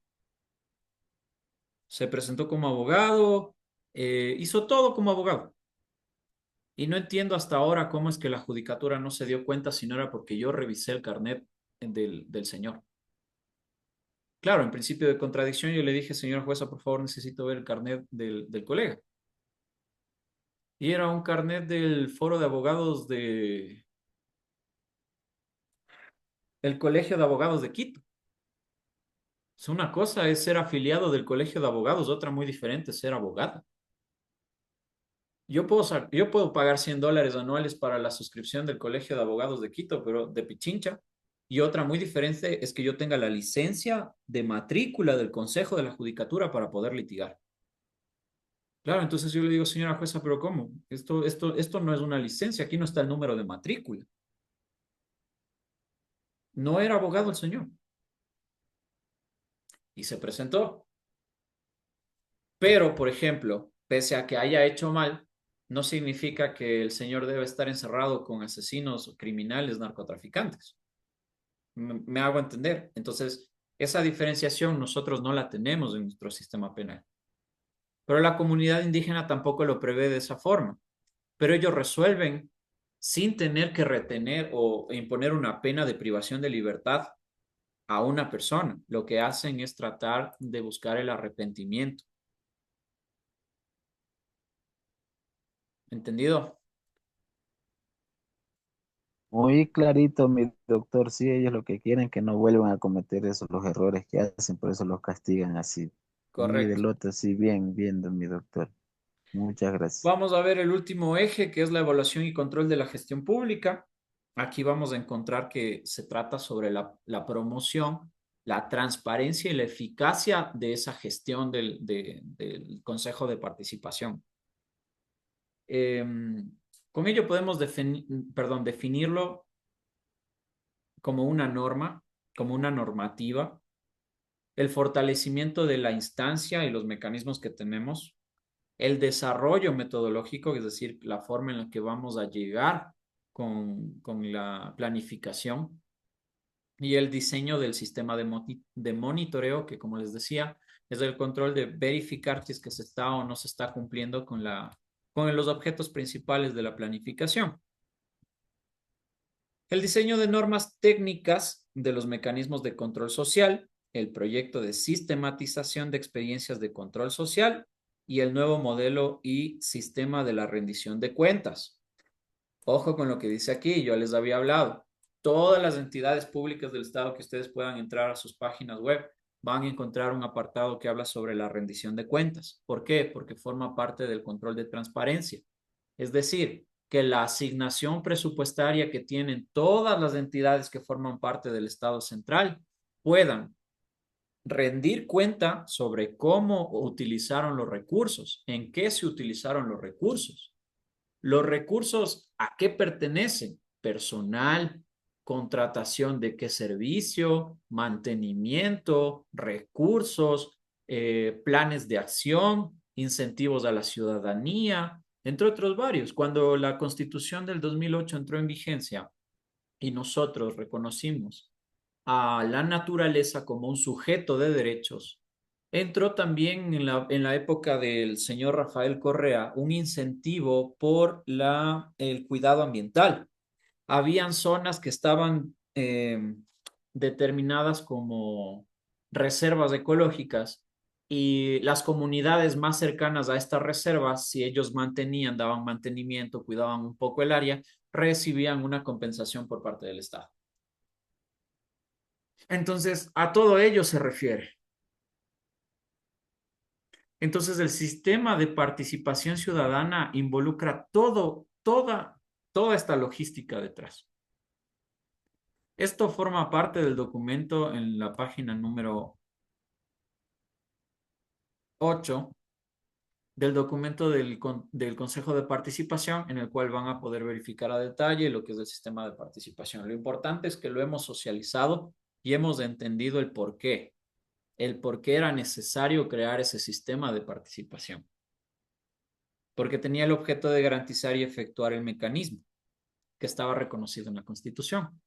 Se presentó como abogado, hizo todo como abogado. Y no entiendo hasta ahora cómo es que la judicatura no se dio cuenta si no era porque yo revisé el carnet del señor. Claro, en principio de contradicción yo le dije, señora jueza, por favor, necesito ver el carnet del colega. Y era un carnet del foro de abogados el Colegio de Abogados de Quito. Es una cosa es ser afiliado del Colegio de Abogados, otra muy diferente es ser abogado. Yo puedo pagar $100 anuales para la suscripción del Colegio de Abogados de Quito, pero de Pichincha. Y otra muy diferente es que yo tenga la licencia de matrícula del Consejo de la Judicatura para poder litigar. Claro, entonces yo le digo, señora jueza, pero ¿cómo? Esto no es una licencia, aquí no está el número de matrícula. No era abogado el señor. Y se presentó. Pero, por ejemplo, pese a que haya hecho mal, no significa que el señor debe estar encerrado con asesinos o criminales, narcotraficantes. Me hago entender. Entonces, esa diferenciación nosotros no la tenemos en nuestro sistema penal. Pero la comunidad indígena tampoco lo prevé de esa forma. Pero ellos resuelven sin tener que retener o imponer una pena de privación de libertad a una persona. Lo que hacen es tratar de buscar el arrepentimiento. ¿Entendido? Muy clarito, mi doctor. Sí, ellos lo que quieren es que no vuelvan a cometer esos los errores que hacen, por eso los castigan así. Muy Correcto. del otro, sí, bien, bien, mi doctor. Muchas gracias. Vamos a ver el último eje, que es la evaluación y control de la gestión pública. Aquí vamos a encontrar que se trata sobre la promoción, la transparencia y la eficacia de esa gestión del Consejo de Participación. Eh, con ello podemos definirlo como una norma, como una normativa, el fortalecimiento de la instancia y los mecanismos que tenemos, el desarrollo metodológico, es decir, la forma en la que vamos a llegar con la planificación y el diseño del sistema de monitoreo, que como les decía, es el control de verificar si es que se está o no se está cumpliendo con los objetos principales de la planificación. El diseño de normas técnicas de los mecanismos de control social, el proyecto de sistematización de experiencias de control social y el nuevo modelo y sistema de la rendición de cuentas. Ojo con lo que dice aquí, yo les había hablado. Todas las entidades públicas del Estado que ustedes puedan entrar a sus páginas web van a encontrar un apartado que habla sobre la rendición de cuentas. ¿Por qué? Porque forma parte del control de transparencia. Es decir, que la asignación presupuestaria que tienen todas las entidades que forman parte del Estado central puedan rendir cuenta sobre cómo utilizaron los recursos, en qué se utilizaron los recursos a qué pertenecen, personal, contratación de qué servicio, mantenimiento, recursos, planes de acción, incentivos a la ciudadanía, entre otros varios. Cuando la Constitución del 2008 entró en vigencia y nosotros reconocimos a la naturaleza como un sujeto de derechos, entró también en la época del señor Rafael Correa un incentivo por el cuidado ambiental. Habían zonas que estaban determinadas como reservas ecológicas y las comunidades más cercanas a estas reservas, si ellos mantenían, daban mantenimiento, cuidaban un poco el área, recibían una compensación por parte del Estado. Entonces, a todo ello se refiere. Entonces, el sistema de participación ciudadana involucra toda esta logística detrás. Esto forma parte del documento en la página número 8 del documento del Consejo de Participación, en el cual van a poder verificar a detalle lo que es el sistema de participación. Lo importante es que lo hemos socializado y hemos entendido el por qué era necesario crear ese sistema de participación, porque tenía el objeto de garantizar y efectuar el mecanismo que estaba reconocido en la Constitución.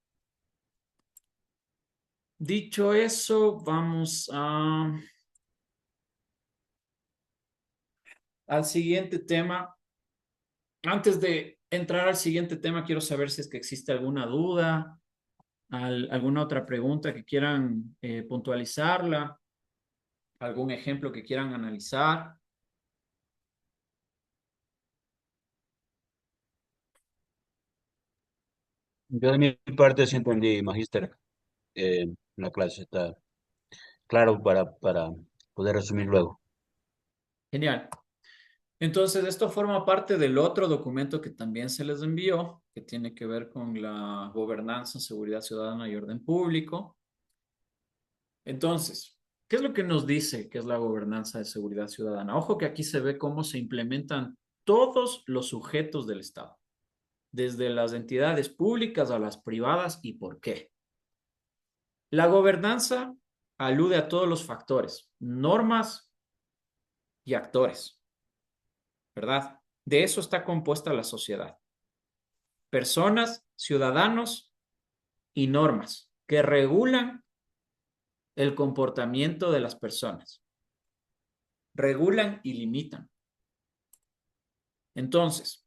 Dicho eso, vamos a al siguiente tema. Antes de entrar al siguiente tema, quiero saber si es que existe alguna duda, alguna otra pregunta que quieran puntualizarla, algún ejemplo que quieran analizar. Yo de mi parte sí entendí, magíster. La clase está claro para poder resumir luego. Genial. Entonces, esto forma parte del otro documento que también se les envió, que tiene que ver con la gobernanza, seguridad ciudadana y orden público. Entonces, ¿qué es lo que nos dice que es la gobernanza de seguridad ciudadana? Ojo que aquí se ve cómo se implementan todos los sujetos del Estado, desde las entidades públicas a las privadas y por qué. La gobernanza alude a todos los factores, normas y actores, ¿verdad? De eso está compuesta la sociedad. Personas, ciudadanos y normas que regulan el comportamiento de las personas, regulan y limitan. Entonces,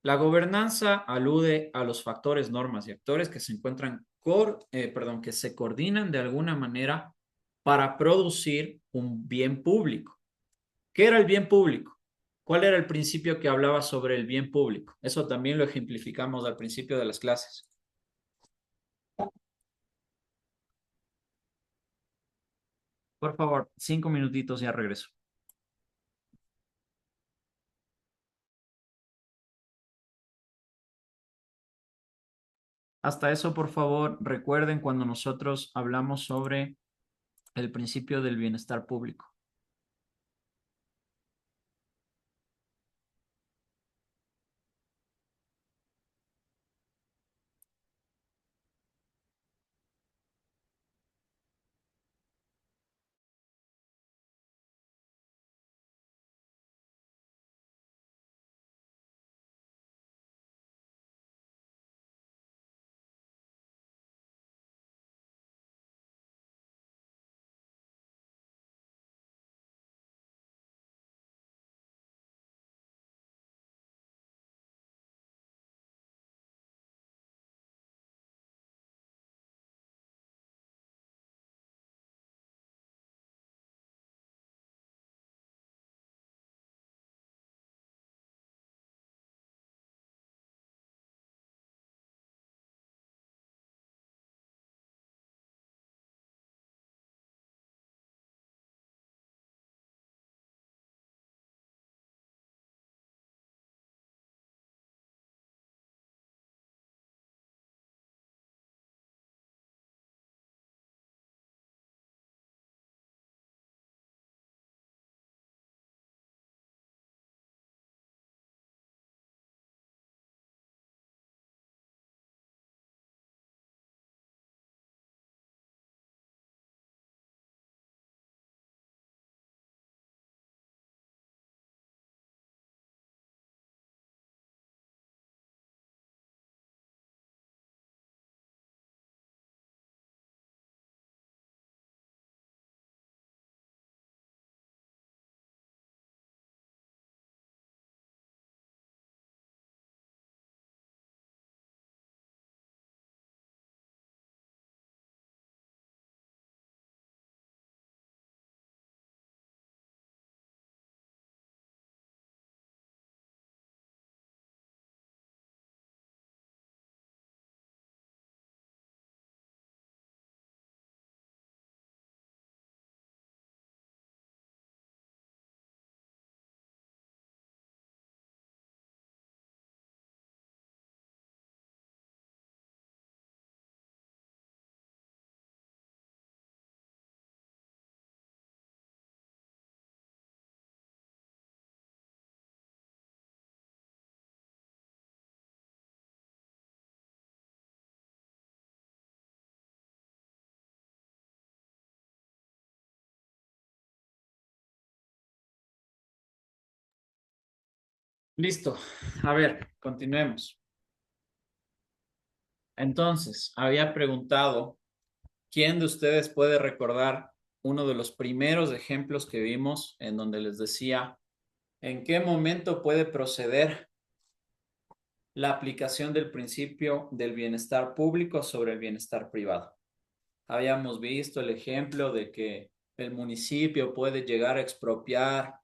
la gobernanza alude a los factores, normas y actores que se encuentran, que se coordinan de alguna manera para producir un bien público. ¿Qué era el bien público? ¿Cuál era el principio que hablaba sobre el bien público? Eso también lo ejemplificamos al principio de las clases. Por favor, 5 minutitos, ya regreso. Hasta eso, por favor, recuerden cuando nosotros hablamos sobre el principio del bienestar público. Listo. A ver, continuemos. Entonces, había preguntado, ¿quién de ustedes puede recordar uno de los primeros ejemplos que vimos en donde les decía en qué momento puede proceder la aplicación del principio del bienestar público sobre el bienestar privado. Habíamos visto el ejemplo de que el municipio puede llegar a expropiar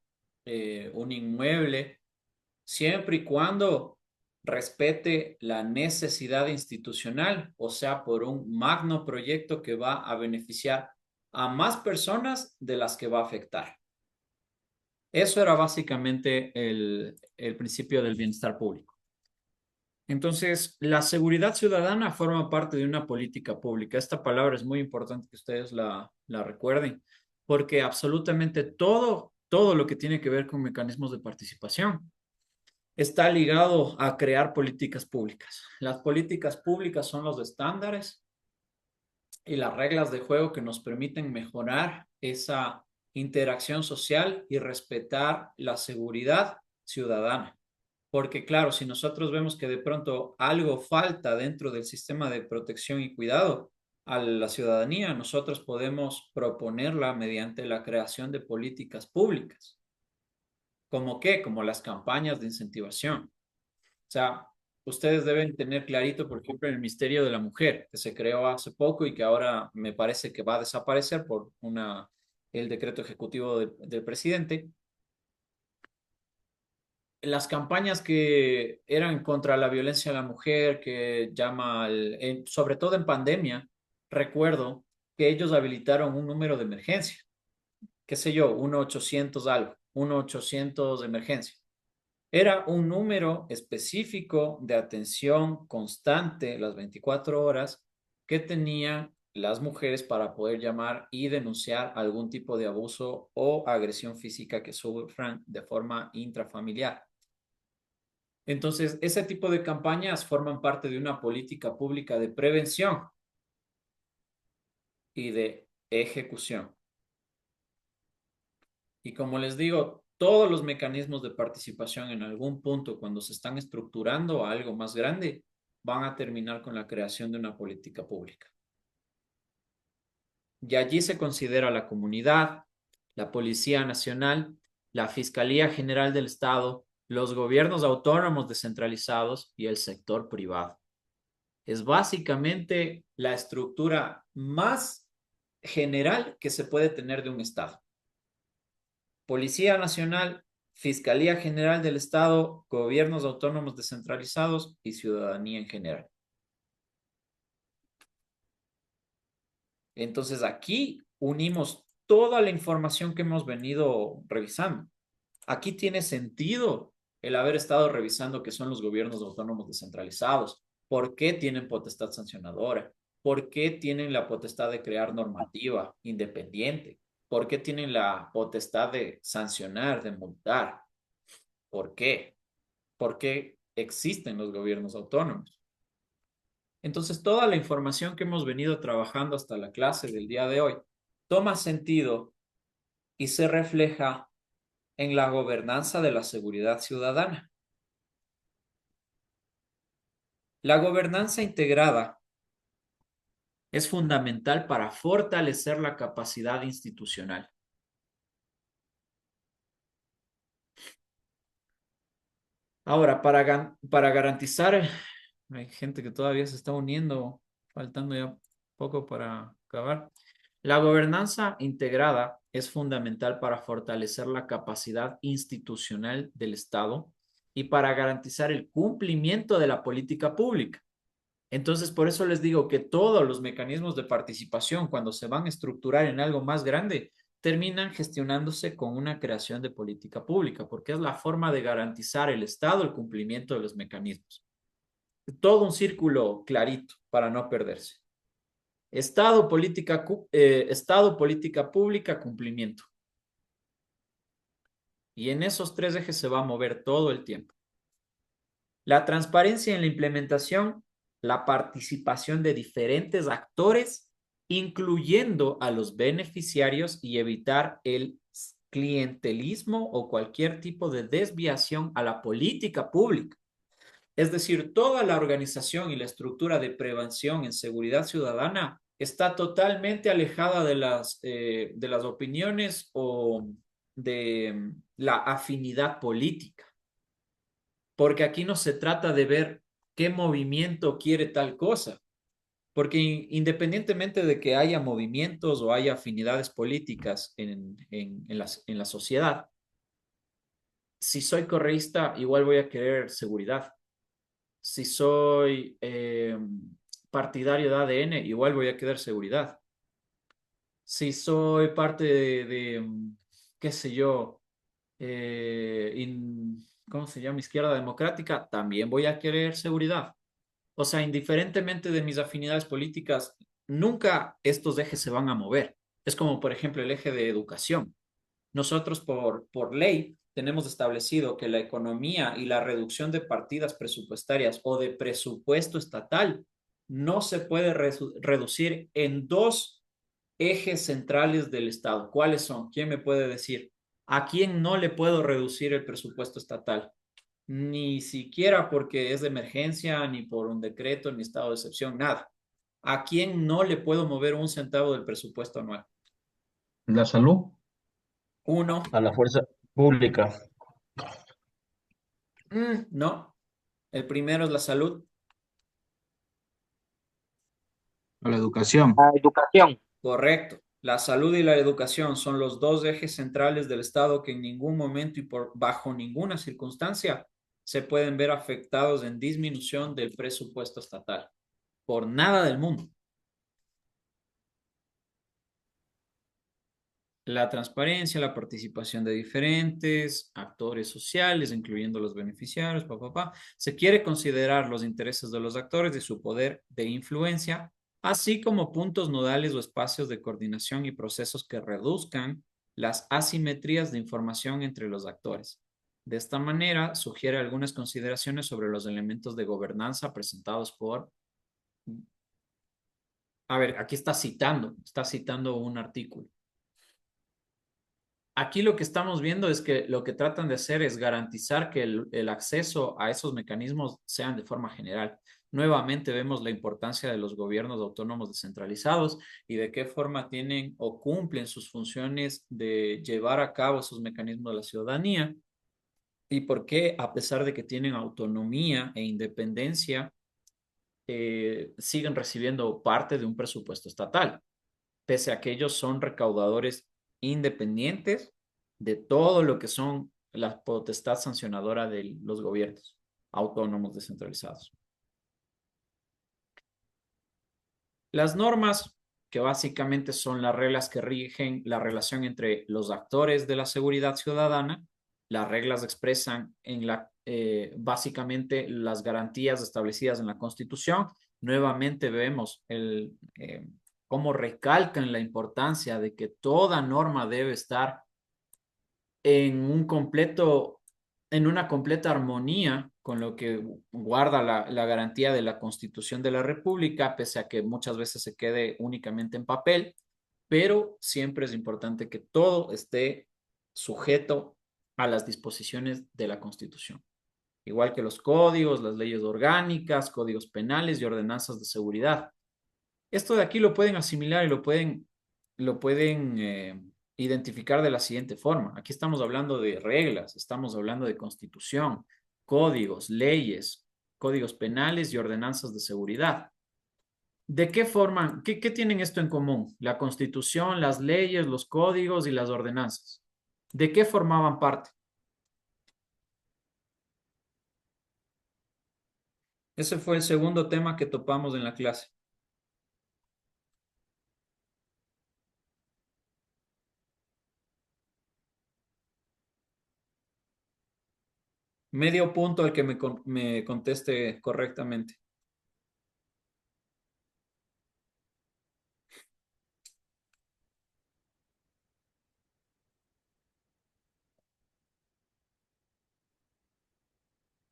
un inmueble siempre y cuando respete la necesidad institucional, o sea, por un magno proyecto que va a beneficiar a más personas de las que va a afectar. Eso era básicamente el principio del bienestar público. Entonces, la seguridad ciudadana forma parte de una política pública. Esta palabra es muy importante que ustedes la recuerden, porque absolutamente todo lo que tiene que ver con mecanismos de participación está ligado a crear políticas públicas. Las políticas públicas son los estándares y las reglas de juego que nos permiten mejorar esa interacción social y respetar la seguridad ciudadana. Porque claro, si nosotros vemos que de pronto algo falta dentro del sistema de protección y cuidado a la ciudadanía, nosotros podemos proponerla mediante la creación de políticas públicas. ¿Cómo qué? Como las campañas de incentivación. O sea, ustedes deben tener clarito, por ejemplo, el Ministerio de la Mujer, que se creó hace poco y que ahora me parece que va a desaparecer por el decreto ejecutivo del presidente. Las campañas que eran contra la violencia a la mujer, que llama, sobre todo en pandemia, recuerdo que ellos habilitaron un número de emergencia, qué sé yo, 1-800 algo, 1-800 de emergencia. Era un número específico de atención constante las 24 horas que tenían las mujeres para poder llamar y denunciar algún tipo de abuso o agresión física que sufran de forma intrafamiliar. Entonces, ese tipo de campañas forman parte de una política pública de prevención y de ejecución. Y como les digo, todos los mecanismos de participación en algún punto, cuando se están estructurando a algo más grande, van a terminar con la creación de una política pública. Y allí se considera la comunidad, la Policía Nacional, la Fiscalía General del Estado, los gobiernos autónomos descentralizados y el sector privado. Es básicamente la estructura más general que se puede tener de un Estado. Policía Nacional, Fiscalía General del Estado, gobiernos autónomos descentralizados y ciudadanía en general. Entonces aquí unimos toda la información que hemos venido revisando. Aquí tiene sentido el haber estado revisando qué son los gobiernos autónomos descentralizados, por qué tienen potestad sancionadora, por qué tienen la potestad de crear normativa independiente, por qué tienen la potestad de sancionar, de multar, por qué, por qué existen los gobiernos autónomos. Entonces, toda la información que hemos venido trabajando hasta la clase del día de hoy toma sentido y se refleja en la gobernanza de la seguridad ciudadana. La gobernanza integrada es fundamental para fortalecer la capacidad institucional. Ahora, para garantizar, hay gente que todavía se está uniendo, faltando ya poco para acabar. La gobernanza integrada es fundamental para fortalecer la capacidad institucional del Estado y para garantizar el cumplimiento de la política pública. Entonces, por eso les digo que todos los mecanismos de participación, cuando se van a estructurar en algo más grande, terminan gestionándose con una creación de política pública, porque es la forma de garantizar el Estado el cumplimiento de los mecanismos. Todo un círculo clarito para no perderse. Estado, política pública, cumplimiento. Y en esos tres ejes se va a mover todo el tiempo. La transparencia en la implementación, la participación de diferentes actores, incluyendo a los beneficiarios y evitar el clientelismo o cualquier tipo de desviación a la política pública. Es decir, toda la organización y la estructura de prevención en seguridad ciudadana está totalmente alejada de las opiniones o de la afinidad política, porque aquí no se trata de ver qué movimiento quiere tal cosa, porque independientemente de que haya movimientos o haya afinidades políticas en la sociedad, si soy correísta, igual voy a querer seguridad. Si soy partidario de ADN, igual voy a querer seguridad. Si soy parte qué sé yo, ¿cómo se llama? Izquierda democrática, también voy a querer seguridad. O sea, indiferentemente de mis afinidades políticas, nunca estos ejes se van a mover. Es como, por ejemplo, el eje de educación. Nosotros por ley tenemos establecido que la economía y la reducción de partidas presupuestarias o de presupuesto estatal no se puede reducir en dos ejes centrales del Estado. ¿Cuáles son? ¿Quién me puede decir? ¿A quién no le puedo reducir el presupuesto estatal? Ni siquiera porque es de emergencia, ni por un decreto, ni estado de excepción, nada. ¿A quién no le puedo mover un centavo del presupuesto anual? La salud, Uno, A la fuerza pública. no. El primero es la salud. A la educación. La educación. Correcto. La salud y la educación son los dos ejes centrales del Estado que en ningún momento y bajo ninguna circunstancia se pueden ver afectados en disminución del presupuesto estatal. Por nada del mundo. La transparencia, la participación de diferentes actores sociales, incluyendo los beneficiarios, se quiere considerar los intereses de los actores y su poder de influencia, así como puntos nodales o espacios de coordinación y procesos que reduzcan las asimetrías de información entre los actores. De esta manera, sugiere algunas consideraciones sobre los elementos de gobernanza presentados por... A ver, aquí está citando un artículo. Aquí lo que estamos viendo es que lo que tratan de hacer es garantizar que el acceso a esos mecanismos sean de forma general. Nuevamente vemos la importancia de los gobiernos autónomos descentralizados y de qué forma tienen o cumplen sus funciones de llevar a cabo esos mecanismos de la ciudadanía y por qué, a pesar de que tienen autonomía e independencia, siguen recibiendo parte de un presupuesto estatal pese a que ellos son recaudadores independientes de todo lo que son la potestad sancionadora de los gobiernos autónomos descentralizados. Las normas, que básicamente son las reglas que rigen la relación entre los actores de la seguridad ciudadana, las reglas expresan básicamente las garantías establecidas en la Constitución. Nuevamente vemos cómo recalcan la importancia de que toda norma debe estar en una completa armonía con lo que guarda la garantía de la Constitución de la República, pese a que muchas veces se quede únicamente en papel, pero siempre es importante que todo esté sujeto a las disposiciones de la Constitución, igual que los códigos, las leyes orgánicas, códigos penales y ordenanzas de seguridad. Esto de aquí lo pueden asimilar y lo pueden identificar de la siguiente forma. Aquí estamos hablando de reglas, estamos hablando de constitución, códigos, leyes, códigos penales y ordenanzas de seguridad. ¿De qué forman, qué tienen esto en común? La constitución, las leyes, los códigos y las ordenanzas. ¿De qué formaban parte? Ese fue el segundo tema que topamos en la clase. Medio punto al que me conteste correctamente.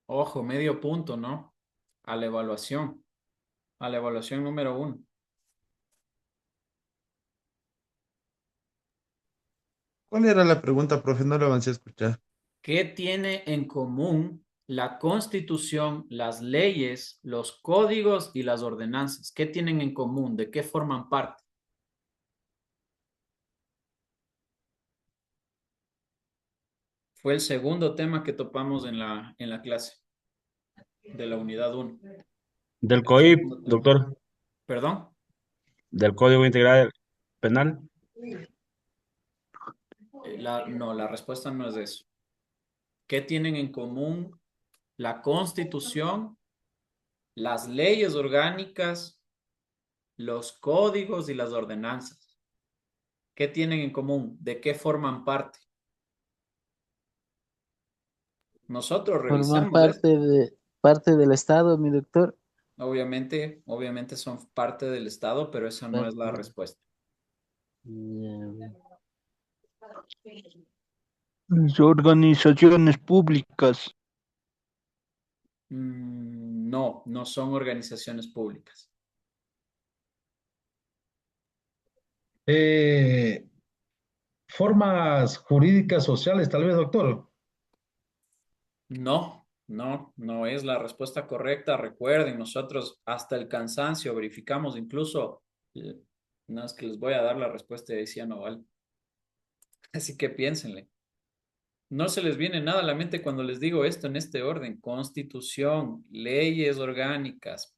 Ojo, medio punto, ¿no? A la evaluación. A la evaluación número 1. ¿Cuál era la pregunta, profe? No lo avancé a escuchar. ¿Qué tiene en común la Constitución, las leyes, los códigos y las ordenanzas. ¿Qué tienen en común? ¿De qué forman parte? Fue el segundo tema que topamos en la clase de la unidad 1. Del El COIP, segundo tema. doctor, ¿Perdón? del Código Integral Penal. No, la respuesta no es eso. ¿Qué tienen en común la Constitución, las leyes orgánicas, los códigos y las ordenanzas? ¿Qué tienen en común? ¿De qué forman parte? Nosotros Forman revisamos esto. parte del Estado, mi doctor. Obviamente son parte del Estado, pero esa no es la Parte- respuesta. Ya. Las organizaciones públicas. No, no son organizaciones públicas. Formas jurídicas sociales, tal vez, doctor. No es la respuesta correcta. Recuerden, nosotros hasta el cansancio verificamos, incluso, no es que les voy a dar la respuesta y decía no vale. Así que piénsenle. No se les viene nada a la mente cuando les digo esto en este orden: Constitución, leyes orgánicas,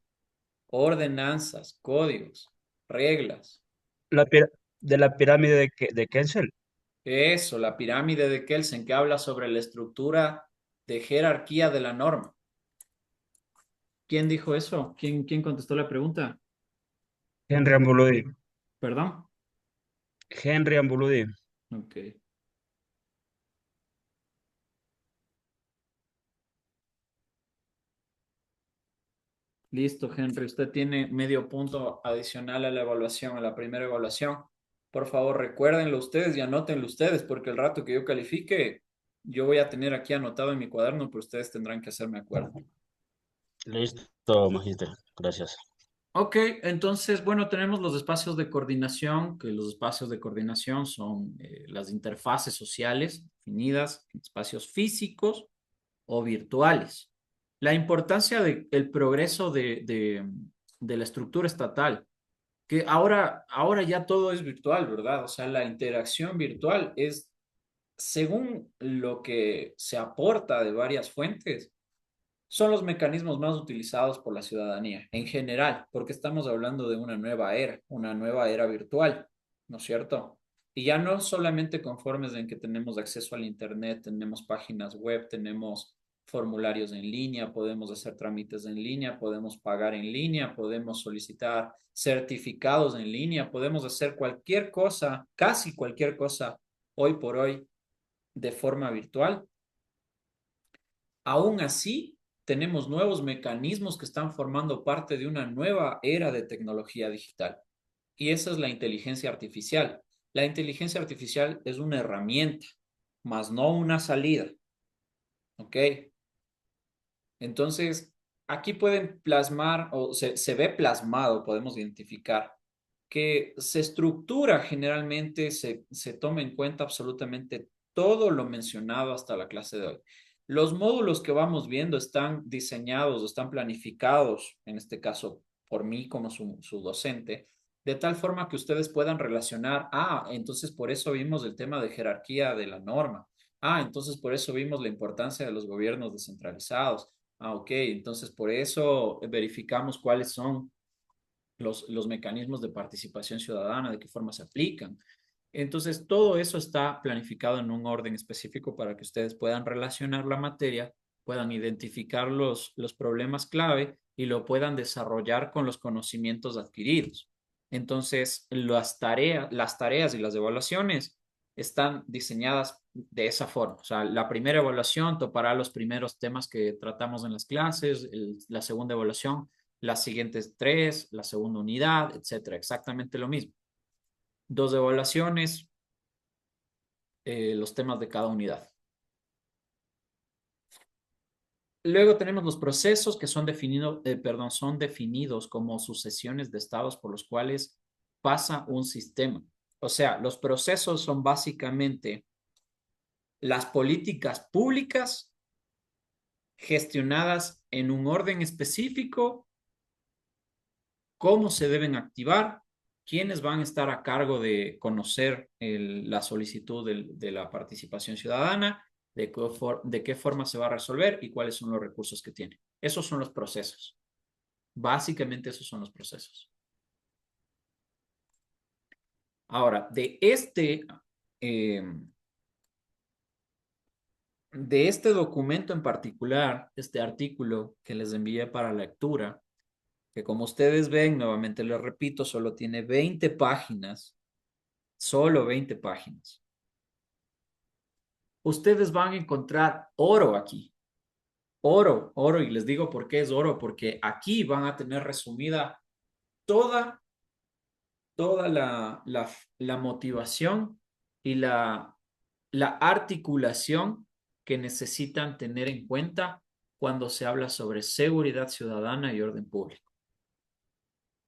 ordenanzas, códigos, reglas. De la pirámide de Kensel. Eso, la pirámide de Kelsen, que habla sobre la estructura de jerarquía de la norma. ¿Quién dijo eso? ¿Quién contestó la pregunta? Henry Ambuludi. ¿Perdón? Henry Ambuludi. Ok. Listo, Henry. Usted tiene medio punto adicional a la evaluación, a la primera evaluación. Por favor, recuérdenlo ustedes y anótenlo ustedes, porque el rato que yo califique, yo voy a tener aquí anotado en mi cuaderno, pero ustedes tendrán que hacerme acuerdo. Listo, magíster. Gracias. Ok, entonces, bueno, tenemos los espacios de coordinación, que los espacios de coordinación son las interfaces sociales definidas, espacios físicos o virtuales. La importancia del progreso de la estructura estatal, que ahora ya todo es virtual, ¿verdad? O sea, la interacción virtual es, según lo que se aporta de varias fuentes, son los mecanismos más utilizados por la ciudadanía en general, porque estamos hablando de una nueva era virtual, ¿no es cierto? Y ya no solamente conformes en que tenemos acceso al Internet, tenemos páginas web, tenemos formularios en línea, podemos hacer trámites en línea, podemos pagar en línea, podemos solicitar certificados en línea, podemos hacer cualquier cosa, casi cualquier cosa hoy por hoy de forma virtual. Aún así, tenemos nuevos mecanismos que están formando parte de una nueva era de tecnología digital. Y esa es la inteligencia artificial. La inteligencia artificial es una herramienta, más no una salida. ¿Ok? Entonces, aquí pueden plasmar, o se ve plasmado, podemos identificar, que se estructura generalmente, se toma en cuenta absolutamente todo lo mencionado hasta la clase de hoy. Los módulos que vamos viendo están diseñados, están planificados, en este caso por mí como su docente, de tal forma que ustedes puedan relacionar, entonces por eso vimos el tema de jerarquía de la norma. Entonces por eso vimos la importancia de los gobiernos descentralizados. Ok, entonces por eso verificamos cuáles son los mecanismos de participación ciudadana, de qué forma se aplican. Entonces, todo eso está planificado en un orden específico para que ustedes puedan relacionar la materia, puedan identificar los problemas clave y lo puedan desarrollar con los conocimientos adquiridos. Entonces, las tareas y las evaluaciones están diseñadas de esa forma. O sea, la primera evaluación topará los primeros temas que tratamos en las clases, la segunda evaluación las siguientes tres, la segunda unidad, etcétera. Exactamente lo mismo. Dos evaluaciones, los temas de cada unidad. Luego tenemos los procesos que son definidos como sucesiones de estados por los cuales pasa un sistema. O sea, los procesos son básicamente las políticas públicas gestionadas en un orden específico, cómo se deben activar, quiénes van a estar a cargo de conocer la solicitud de la participación ciudadana, de qué forma se va a resolver y cuáles son los recursos que tiene. Esos son los procesos. Básicamente esos son los procesos. Ahora, de este documento en particular, este artículo que les envié para lectura, que como ustedes ven, nuevamente les repito, solo tiene 20 páginas, solo 20 páginas. Ustedes van a encontrar oro aquí, oro, oro, y les digo por qué es oro, porque aquí van a tener resumida toda la motivación y la articulación que necesitan tener en cuenta cuando se habla sobre seguridad ciudadana y orden público.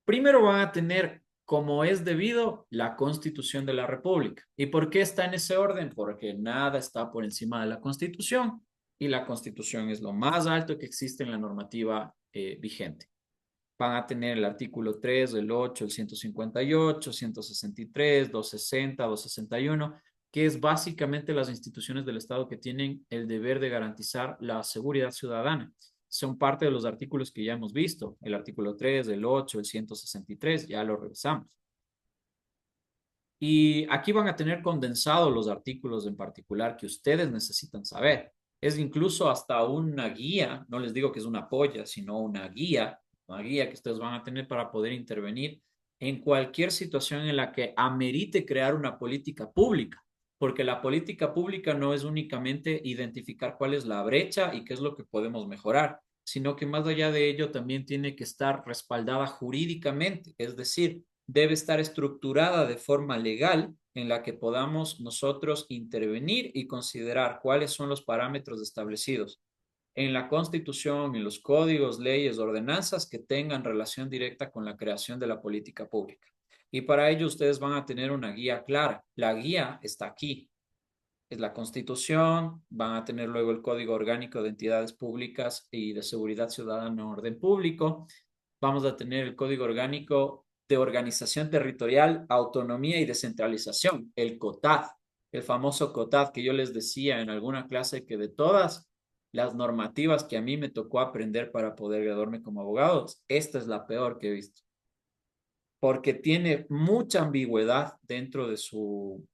Primero van a tener, como es debido, la Constitución de la República. ¿Y por qué está en ese orden? Porque nada está por encima de la Constitución y la Constitución es lo más alto que existe en la normativa vigente. Van a tener el artículo 3, el 8, el 158, 163, 260, 261, que es básicamente las instituciones del Estado que tienen el deber de garantizar la seguridad ciudadana. Son parte de los artículos que ya hemos visto, el artículo 3, el 8, el 163, ya lo revisamos. Y aquí van a tener condensados los artículos en particular que ustedes necesitan saber. Es incluso hasta una guía, no les digo que es una polla, sino una guía que ustedes van a tener para poder intervenir en cualquier situación en la que amerite crear una política pública, porque la política pública no es únicamente identificar cuál es la brecha y qué es lo que podemos mejorar, sino que más allá de ello también tiene que estar respaldada jurídicamente, es decir, debe estar estructurada de forma legal en la que podamos nosotros intervenir y considerar cuáles son los parámetros establecidos en la Constitución, en los códigos, leyes, ordenanzas que tengan relación directa con la creación de la política pública. Y para ello ustedes van a tener una guía clara. La guía está aquí. Es la Constitución, van a tener luego el Código Orgánico de Entidades Públicas y de Seguridad Ciudadana y Orden Público. Vamos a tener el Código Orgánico de Organización Territorial, Autonomía y Descentralización, el COTAD, el famoso COTAD que yo les decía en alguna clase que de todas las normativas que a mí me tocó aprender para poder graduarme como abogado, esta es la peor que he visto, porque tiene mucha ambigüedad dentro de su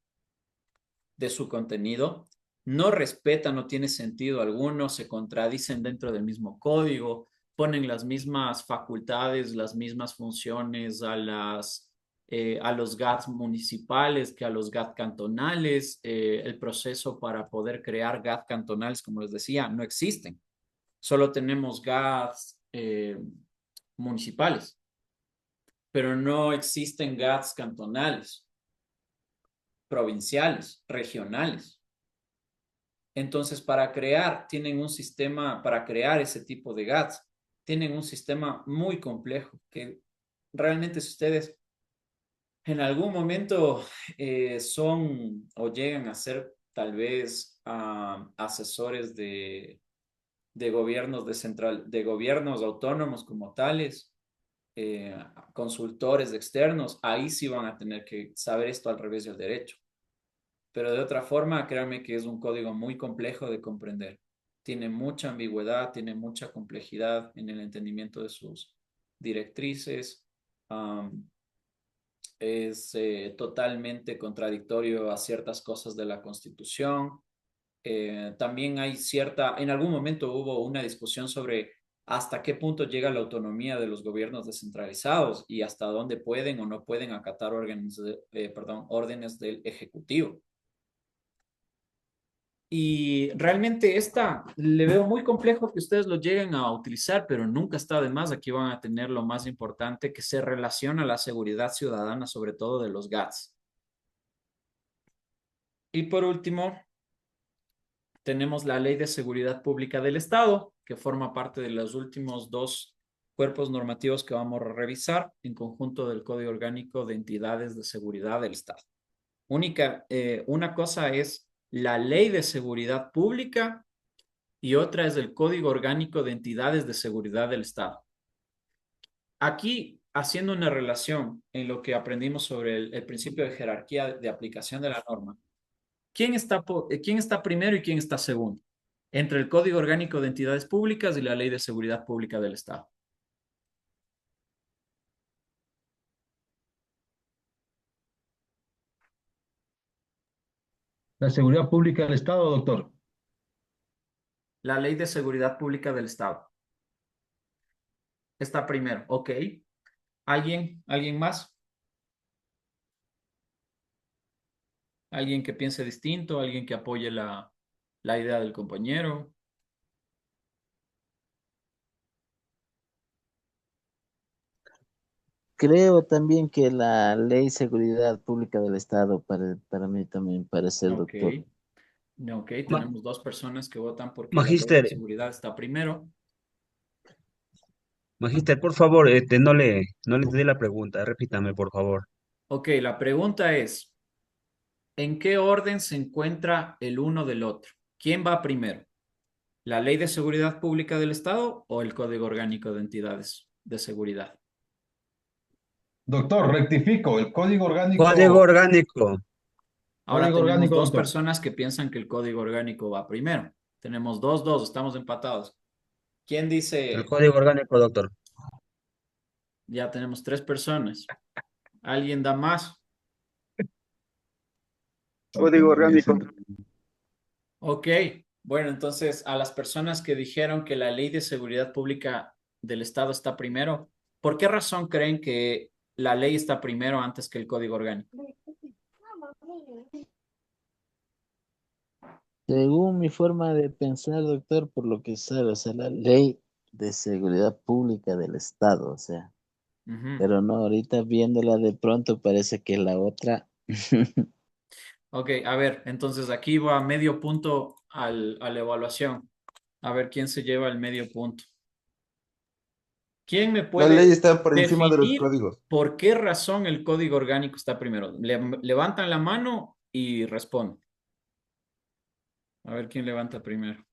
contenido, no respeta, no tiene sentido alguno, se contradicen dentro del mismo código, ponen las mismas facultades, las mismas funciones a los GATs municipales que a los GAT cantonales. El proceso para poder crear GAT cantonales, como les decía, no existen. Solo tenemos GATs municipales, pero no existen GATs cantonales, provinciales, regionales. Entonces, tienen un sistema, para crear ese tipo de GATS, tienen un sistema muy complejo que realmente si ustedes en algún momento son o llegan a ser tal vez asesores de gobiernos de gobiernos autónomos como tales, consultores externos, ahí sí van a tener que saber esto al revés del derecho. Pero de otra forma, créanme que es un código muy complejo de comprender. Tiene mucha ambigüedad, tiene mucha complejidad en el entendimiento de sus directrices. Es totalmente contradictorio a ciertas cosas de la Constitución. También en algún momento hubo una discusión sobre hasta qué punto llega la autonomía de los gobiernos descentralizados y hasta dónde pueden o no pueden acatar órdenes del Ejecutivo. Y realmente le veo muy complejo que ustedes lo lleguen a utilizar, pero nunca está de más. Aquí van a tener lo más importante que se relaciona a la seguridad ciudadana, sobre todo de los GATS. Y por último, tenemos la Ley de Seguridad Pública del Estado, que forma parte de los últimos dos cuerpos normativos que vamos a revisar en conjunto del Código Orgánico de Entidades de Seguridad del Estado. Una cosa es la Ley de Seguridad Pública y otra es el Código Orgánico de Entidades de Seguridad del Estado. Aquí, haciendo una relación en lo que aprendimos sobre el principio de jerarquía de aplicación de la norma, quién está primero y quién está segundo? Entre el Código Orgánico de Entidades Públicas y la Ley de Seguridad Pública del Estado. La seguridad pública del Estado, doctor. La Ley de Seguridad Pública del Estado. Está primero, ok. ¿Alguien más? ¿Alguien que piense distinto? ¿Alguien que apoye la idea del compañero? Creo también que la ley de seguridad pública del Estado, para mí también parece el Ok. doctor. Ok, Ma- tenemos dos personas que votan porque la ley de Magíster, seguridad está primero. Magíster, por favor, no le entendí la pregunta, repítame, por favor. Ok, la pregunta es, ¿en qué orden se encuentra el uno del otro? ¿Quién va primero? ¿La Ley de Seguridad Pública del Estado o el Código Orgánico de Entidades de Seguridad? Doctor, rectifico, el Código orgánico, Ahora código tenemos orgánico, dos doctor. personas que piensan que el Código Orgánico va primero. Tenemos dos, estamos empatados. ¿Quién el dice? código orgánico, doctor. Ya tenemos tres personas. ¿Alguien da más? Ok, Código voy a orgánico. hacer- Ok, bueno, entonces a las personas que dijeron que la Ley de Seguridad Pública del Estado está primero, ¿por qué razón creen que la ley está primero antes que el Código Orgánico? Según mi forma de pensar, doctor, por lo que sabe, o sea, la ley de seguridad pública del Estado, o sea, Ujú. pero no, ahorita viéndola de pronto parece que la otra, Ok, a ver, entonces aquí va medio punto a la evaluación. A ver quién se lleva el medio punto. ¿Quién me La ley puede está por encima de los definir códigos. por qué razón el Código Orgánico está primero? Levantan la mano y responden. A ver quién levanta primero.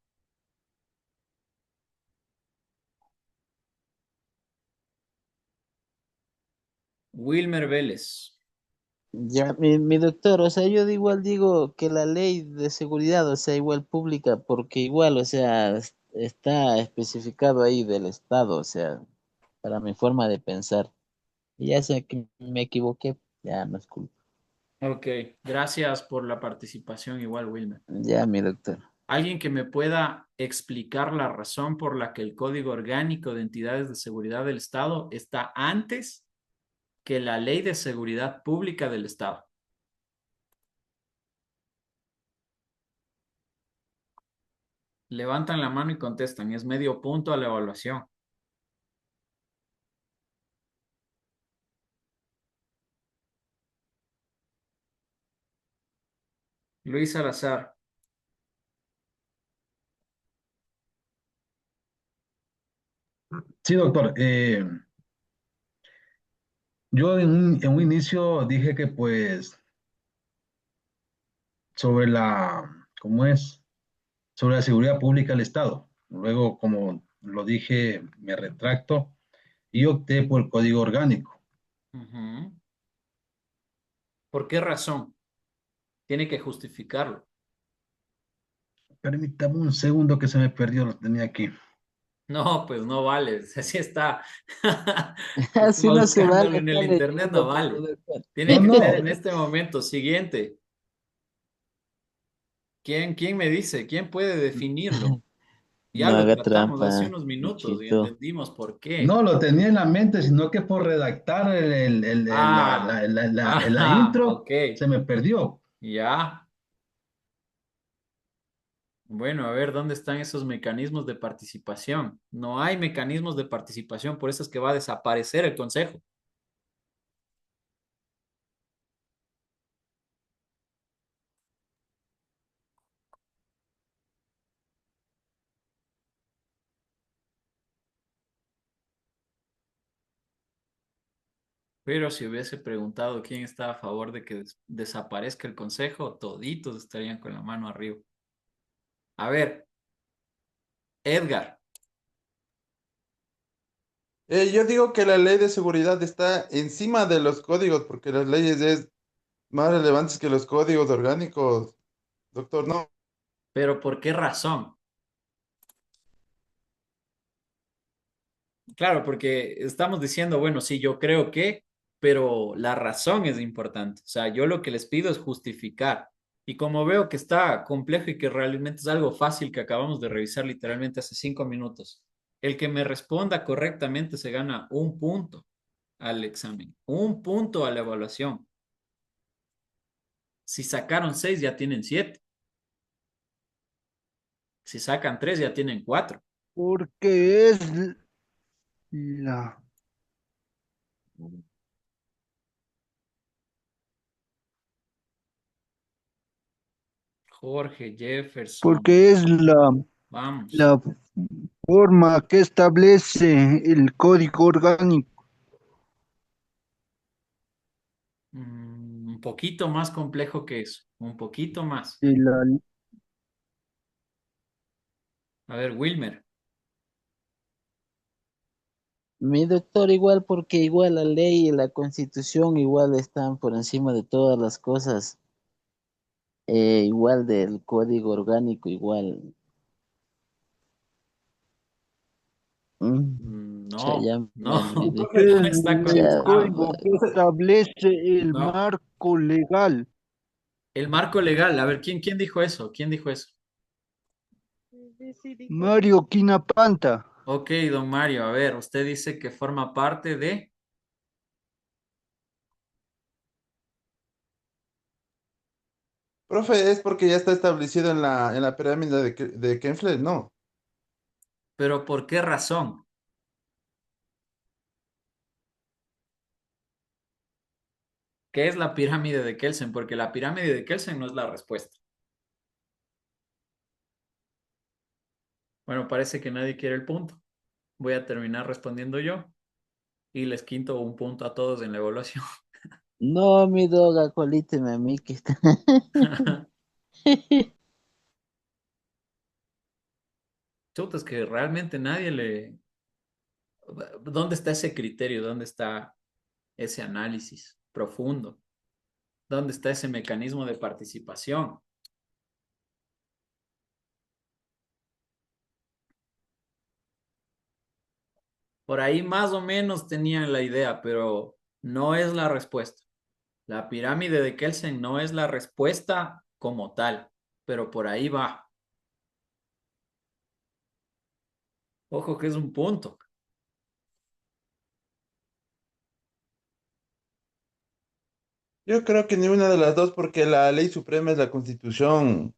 Wilmer Vélez. ya, mi doctor, o sea, yo igual digo que la ley de seguridad, o sea, igual pública, porque igual, o sea, está especificado ahí del Estado, o sea, para mi forma de pensar. Y ya sé que me equivoqué, ya no es culpa. Ok, gracias por la participación igual, Wilmer. Ya, mi doctor. ¿Alguien que me pueda explicar la razón por la que el Código Orgánico de Entidades de Seguridad del Estado está antes que la Ley de Seguridad Pública del Estado? Levantan la mano y contestan. Es medio punto a la evaluación. Luis Salazar. Sí, doctor. Yo en un inicio dije que pues sobre ¿cómo es? Sobre la seguridad pública del Estado. Luego, como lo dije, me retracto y opté por el código orgánico. Ujú. ¿Por qué razón? Tiene que justificarlo. Permítame un segundo que se me perdió, lo tenía aquí. No, pues no vale. Así está. Así Está no se buscándolo vale en el estar internet, no leyendo, pues, vale. doctor. Tiene No, que ser no, en este momento. Siguiente. ¿Quién me dice? ¿Quién puede definirlo? Ya No lo haga tratamos hace trampa, unos minutos y Luchito. entendimos por qué. no lo tenía en la mente, sino que por redactar Ah, la intro ok. se me perdió. Ya. Bueno, a ver, ¿dónde están esos mecanismos de participación? No hay mecanismos de participación, por eso es que va a desaparecer el consejo. Pero si hubiese preguntado quién está a favor de que desaparezca el consejo, toditos estarían con la mano arriba. A ver, Edgar. Yo digo que la ley de seguridad está encima de los códigos porque las leyes es más relevantes que los códigos orgánicos, doctor, ¿no? ¿Pero por qué razón? Claro, porque estamos diciendo, bueno, sí, yo creo que, pero la razón es importante. O sea, yo lo que les pido es justificar. Y como veo que está complejo y que realmente es algo fácil que acabamos de revisar literalmente hace 5 minutos, el que me responda correctamente se gana un punto al examen, un punto a la evaluación. Si sacaron 6, ya tienen 7. Si sacan 3, ya tienen 4. Porque es la, Jorge, Jefferson, porque es vamos. la forma que establece el código orgánico Un poquito más complejo que eso, un poquito más. de la A ver, Wilmer. Mi doctor, igual porque igual la ley y la constitución igual están por encima de todas las cosas, igual del código orgánico, igual. Cha, No, ya no, me olvidé. que no es está el Cha, conectado. código que establece el No. marco legal. El marco legal, a ver, ¿quién dijo eso? ¿Quién dijo eso? Mario Quinapanta. Ok, don Mario, a ver, usted dice que forma parte de... Profe, es porque ya está establecido en la pirámide de Kensler, ¿no? ¿Pero por qué razón? ¿Qué es la pirámide de Kelsen? Porque la pirámide de Kelsen no es la respuesta. Bueno, parece que nadie quiere el punto. Voy a terminar respondiendo yo y les quito un punto a todos en la evaluación. no, mi doga, colíteme a mí que está. Chuta, es que realmente nadie le... ¿Dónde está ese criterio? ¿Dónde está ese análisis profundo? ¿Dónde está ese mecanismo de participación? Por ahí más o menos tenían la idea, pero no es la respuesta. La pirámide de Kelsen no es la respuesta como tal, pero por ahí va. Ojo que es un punto. Yo creo que ni una de las dos porque la ley suprema es la constitución,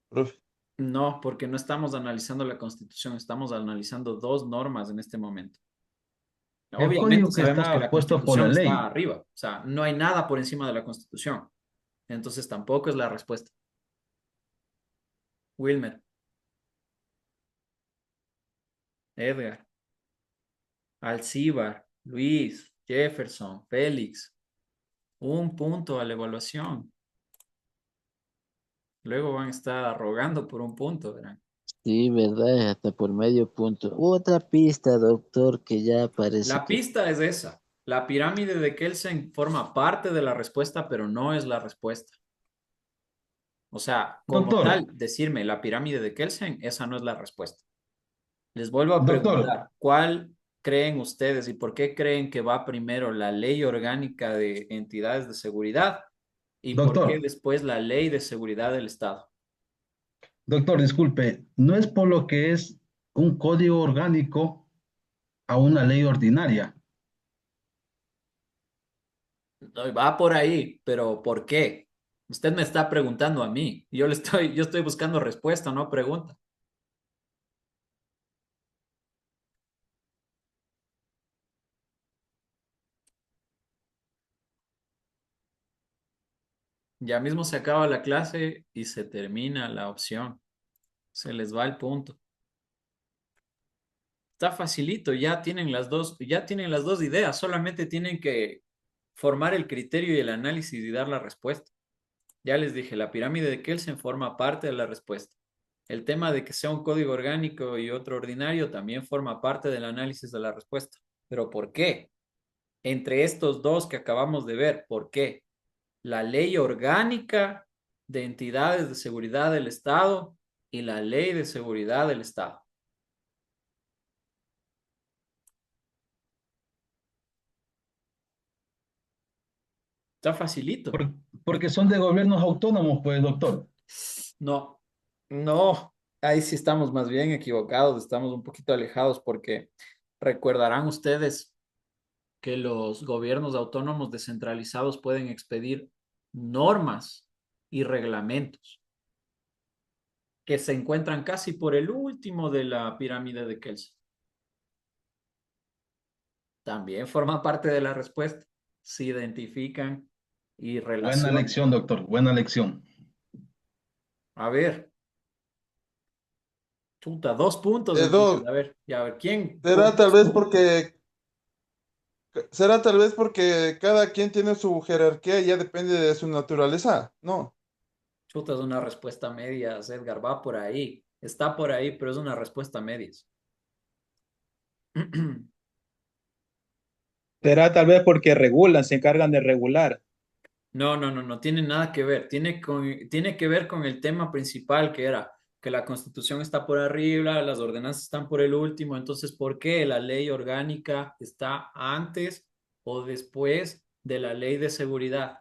profe. No, porque no estamos analizando la Constitución, estamos analizando dos normas en este momento. El Obviamente código que sabemos que está la puesto por la Constitución está ley. arriba, o sea, no hay nada por encima de la Constitución. Entonces tampoco es la respuesta. Wilmer, Edgar, Alcíbar, Luis, Jefferson, Félix, un punto a la evaluación. Luego van a estar rogando por un punto, verán. Sí, verdad, hasta por medio punto. Otra pista, doctor, que ya parece La que pista es esa. La pirámide de Kelsen forma parte de la respuesta, pero no es la respuesta. O sea, como Doctor, tal, decirme la pirámide de Kelsen, esa no es la respuesta. Les vuelvo a doctor, preguntar, ¿cuál creen ustedes y por qué creen que va primero la ley orgánica de entidades de seguridad y por qué doctor, después la ley de seguridad del Estado? doctor, disculpe, no es por lo que es un código orgánico a una ley ordinaria. No, va por ahí, pero ¿por qué? Usted me está preguntando a mí. Yo estoy buscando respuesta, no pregunta. Ya mismo se acaba la clase y se termina la opción. Se les va el punto. Está facilito, ya tienen las dos ideas, solamente tienen que formar el criterio y el análisis y dar la respuesta. Ya les dije, la pirámide de Kelsen forma parte de la respuesta. El tema de que sea un código orgánico y otro ordinario también forma parte del análisis de la respuesta. ¿Pero por qué? Entre estos dos que acabamos de ver, ¿por qué? La ley orgánica de entidades de seguridad del Estado y la ley de seguridad del Estado. Está facilito. Porque son de gobiernos autónomos, pues, doctor. No, no, ahí sí estamos más bien equivocados, estamos un poquito alejados porque recordarán ustedes que los gobiernos autónomos descentralizados pueden expedir normas y reglamentos que se encuentran casi por el último de la pirámide de Kelsen. También forma parte de la respuesta. Se identifican y Buena relacionan. lección, doctor. Buena lección. A ver, chuta, 2 puntos entonces. Doc, A ver, ¿quién? será tal vez porque será tal vez porque cada quien tiene su jerarquía y ya depende de su naturaleza, ¿no? Chuta, es una respuesta media, Edgar, va por ahí. Está por ahí, pero es una respuesta medias. Será tal vez porque regulan, se encargan de regular. No, no, no, no tiene nada que ver. Tiene que ver con el tema principal que era que la Constitución está por arriba, las ordenanzas están por el último. Entonces, ¿por qué la ley orgánica está antes o después de la ley de seguridad?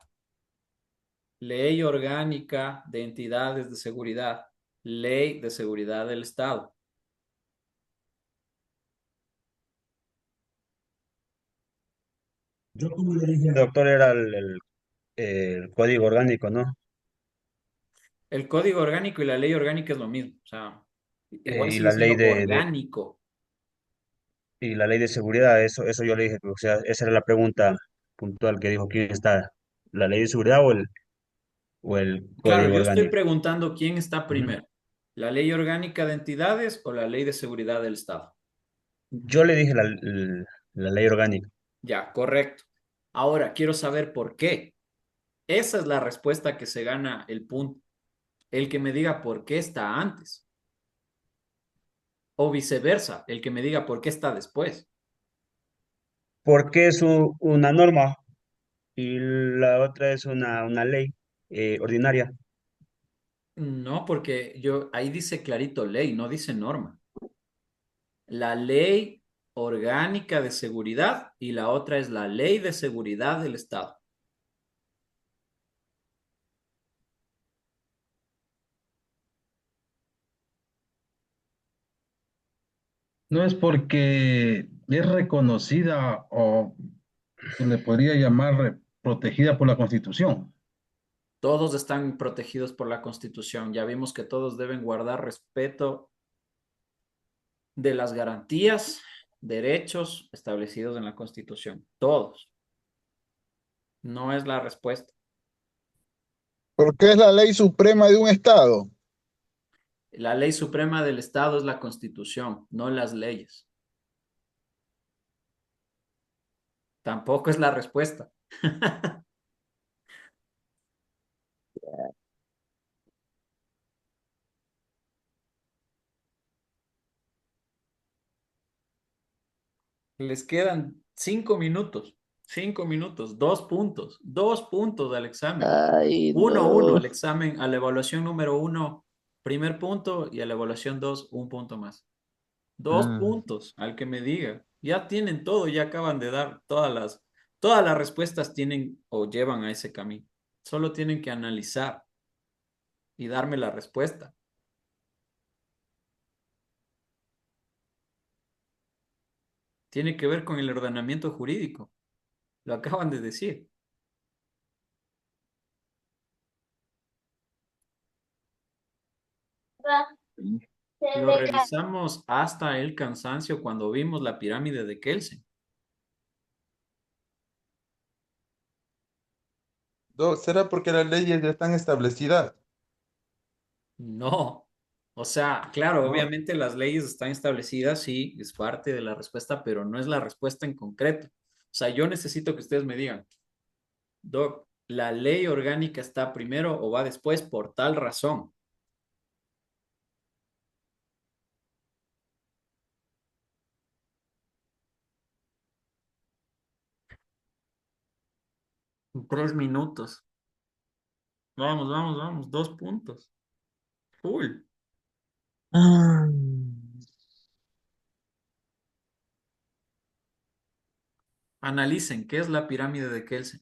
Ley orgánica de entidades de seguridad, ley de seguridad del Estado. Yo como le dije, doctor, era el código orgánico, ¿no? El código orgánico y la ley orgánica es lo mismo. O sea, igual Y sigue la ley siendo orgánico. y la ley de seguridad, eso yo le dije, o sea, esa era la pregunta puntual que dijo, ¿quién está? ¿La ley de seguridad o el Claro, código yo estoy orgánico? preguntando quién está Ujú. primero, la ley orgánica de entidades o la ley de seguridad del Estado. Yo le dije la ley orgánica. Ya, correcto. Ahora quiero saber por qué. Esa es la respuesta que se gana el punto. El que me diga por qué está antes. O viceversa, el que me diga por qué está después. Porque es una norma y la otra es una ley ordinaria. No, porque ahí dice clarito ley, no dice norma. La ley orgánica de seguridad y la otra es la ley de seguridad del Estado. No es porque es reconocida o se le podría llamar protegida por la Constitución. Todos están protegidos por la Constitución. Ya vimos que todos deben guardar respeto de las garantías, derechos establecidos en la Constitución. Todos. No es la respuesta. Porque es la ley suprema de un estado. La ley suprema del Estado es la Constitución, no las leyes. Tampoco es la respuesta. Les quedan 5 minutos. 5 minutos. 2 puntos. 2 puntos al examen. Ay, 1-1 no. al examen, a la evaluación número 1, primer punto, y a la evaluación 2, un punto más. Dos Mm. puntos al que me diga. Ya tienen todo, ya acaban de dar todas las respuestas tienen o llevan a ese camino. Solo tienen que analizar y darme la respuesta. Tiene que ver con el ordenamiento jurídico. Lo acaban de decir. Lo revisamos hasta el cansancio cuando vimos la pirámide de Kelsen. ¿Será porque las leyes ya están establecidas? No. O sea, claro, ¿No? obviamente las leyes están establecidas, sí, es parte de la respuesta, pero no es la respuesta en concreto. O sea, yo necesito que ustedes me digan, Doc, ¿la ley orgánica está primero o va después por tal razón? 3 minutos. Vamos, vamos, vamos. 2 puntos. Full. Ah, Analicen qué es la pirámide de Kelsen,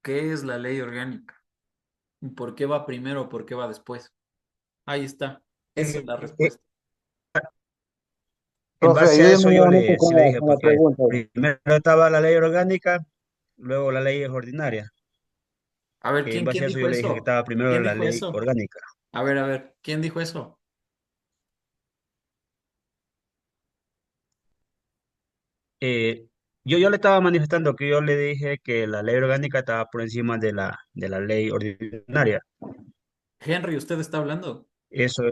qué es la ley orgánica, y por qué va primero o por qué va después. Ahí está. Esa es la Eh, respuesta. En Profe, base a ayúdeme eso nuevamente sí le dije, con la porque pregunta. primero estaba la ley orgánica, luego la ley ordinaria. A ver, En ¿quién base a eso dijo yo le dije que eso? estaba primero ¿Quién la dijo ley eso? orgánica. A ver, ¿quién dijo eso? Eh, yo le estaba manifestando que yo le dije que la ley orgánica estaba por encima de la ley ordinaria. Henry, ¿usted está hablando? Eso,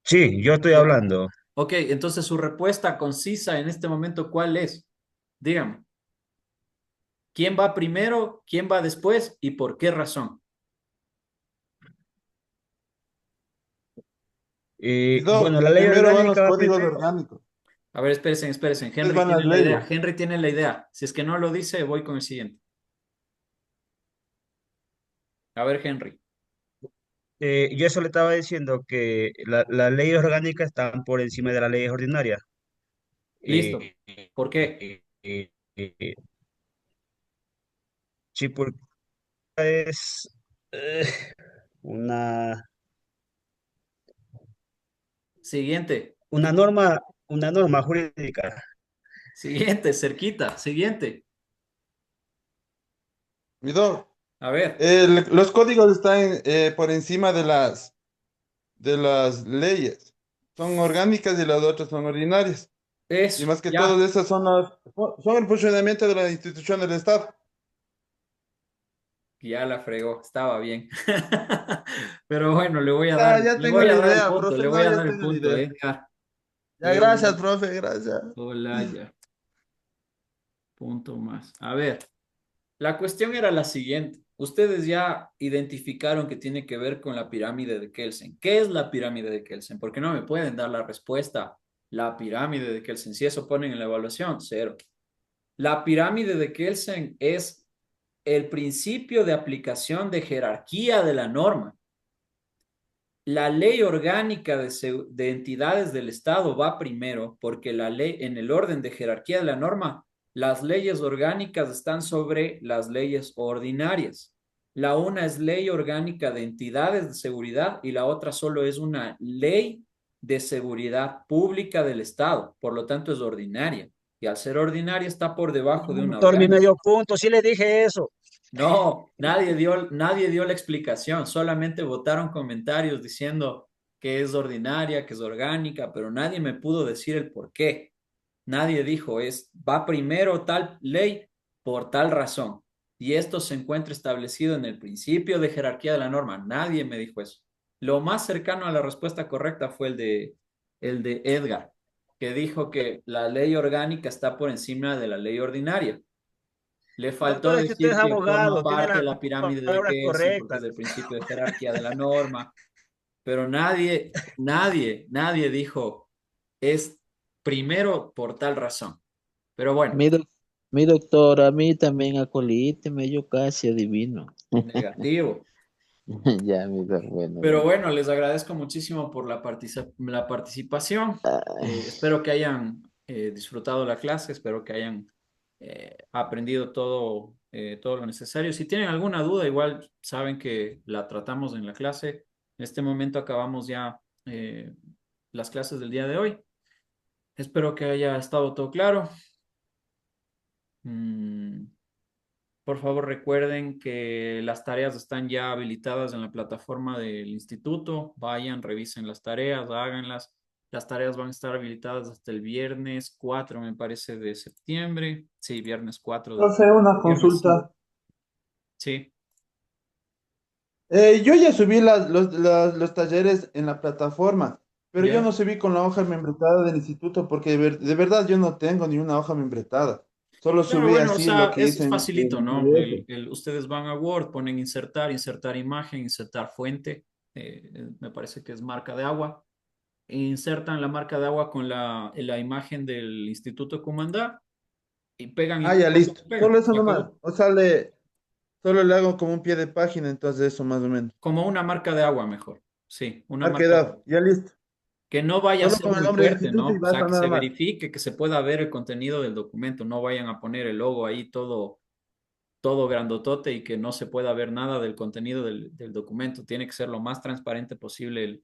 sí, yo estoy Ok, hablando. ok, entonces su respuesta concisa en este momento, ¿cuál es? Dígame, ¿quién va primero, quién va después y por qué razón? Bueno, Guido, la ley primero van los orgánica va códigos primero. orgánicos, A ver, espérense. después Henry van tiene las la idea. leyes. Henry tiene la idea. Si es que no lo dice, voy con el siguiente. A ver, Henry. Yo eso le estaba diciendo que las leyes orgánicas están por encima de las leyes ordinarias. Listo. Eh, ¿Por qué? eh, sí, porque es eh, una, Siguiente. una norma, una norma jurídica. Siguiente, cerquita. Siguiente. Guido, A ver. los códigos están por encima de las leyes. Son orgánicas y las otras son ordinarias. Y Eso, más que ya. todo, esas son el funcionamiento de la institución del Estado. Ya la fregó. Estaba bien. Pero bueno, Ya le tengo voy la a dar el idea, punto, profe. le voy No, a ya dar el tengo la punto, idea. Edgar. Ya, gracias, Edgar. profe, gracias. Hola, ya. Punto más. A ver. La cuestión era la siguiente. Ustedes ya identificaron que tiene que ver con la pirámide de Kelsen. ¿Qué es la pirámide de Kelsen? Porque no me pueden dar la respuesta. La pirámide de Kelsen. Si eso ponen en la evaluación, cero. La pirámide de Kelsen es el principio de aplicación de jerarquía de la norma. La ley orgánica de entidades del Estado va primero porque la ley, en el orden de jerarquía de la norma, las leyes orgánicas están sobre las leyes ordinarias. La una es ley orgánica de entidades de seguridad y la otra solo es una ley de seguridad pública del Estado, por lo tanto es ordinaria. Y al ser ordinaria está por debajo de una Doctor, mi orgánica. medio punto, sí le dije eso. No, nadie dio la explicación, solamente votaron comentarios diciendo que es ordinaria, que es orgánica, pero nadie me pudo decir el por qué. Nadie dijo va primero tal ley por tal razón. Y esto se encuentra establecido en el principio de jerarquía de la norma. Nadie me dijo eso. Lo más cercano a la respuesta correcta fue el de Edgar, que dijo que la ley orgánica está por encima de la ley ordinaria. Le faltó Doctor, es que usted decir es que forma abogado, tiene parte de las la pirámide de palabras Kelsen porque es correctas. el principio de jerarquía de la norma, pero nadie dijo es primero por tal razón. Pero bueno, Mi, doc- mi doctor, a mí también acolíteme, yo casi adivino. negativo. Ya, mi doc, bueno, Pero bueno. bueno, les agradezco muchísimo por la participación. Espero que hayan disfrutado la clase, espero que hayan aprendido todo lo necesario. Si tienen alguna duda, igual saben que la tratamos en la clase. En este momento acabamos ya las clases del día de hoy. Espero que haya estado todo claro. Mm, por favor, recuerden que las tareas están ya habilitadas en la plataforma del instituto. Vayan, revisen las tareas, háganlas. Las tareas van a estar habilitadas hasta el viernes 4, me parece, de septiembre. Sí, viernes 4 de Profe, una viernes 5. consulta. Sí, Yo ya subí los talleres en la plataforma, pero yo ya. no subí con la hoja membretada del instituto porque de verdad yo no tengo ni una hoja membretada. Solo Claro, subí bueno, o así lo sea, que es hice en facilito, el ¿no? PDF. Ustedes van a Word, ponen insertar imagen, insertar fuente. Me parece que es marca de agua. Insertan la marca de agua con la imagen del Instituto Cumandá y pegan Ah, y ya listo. pegan, Solo eso y nomás. acabó. O sea, solo le hago como un pie de página, entonces eso más o menos. Como una marca de agua mejor. Sí, una Ha marca de quedado, agua. ya listo. Que no vaya a Solo ser con el muy nombre del fuerte, instituto y ¿no? O sea, basta que nada se más. verifique, que se pueda ver el contenido del documento. No vayan a poner el logo ahí todo grandotote y que no se pueda ver nada del contenido del documento. Tiene que ser lo más transparente posible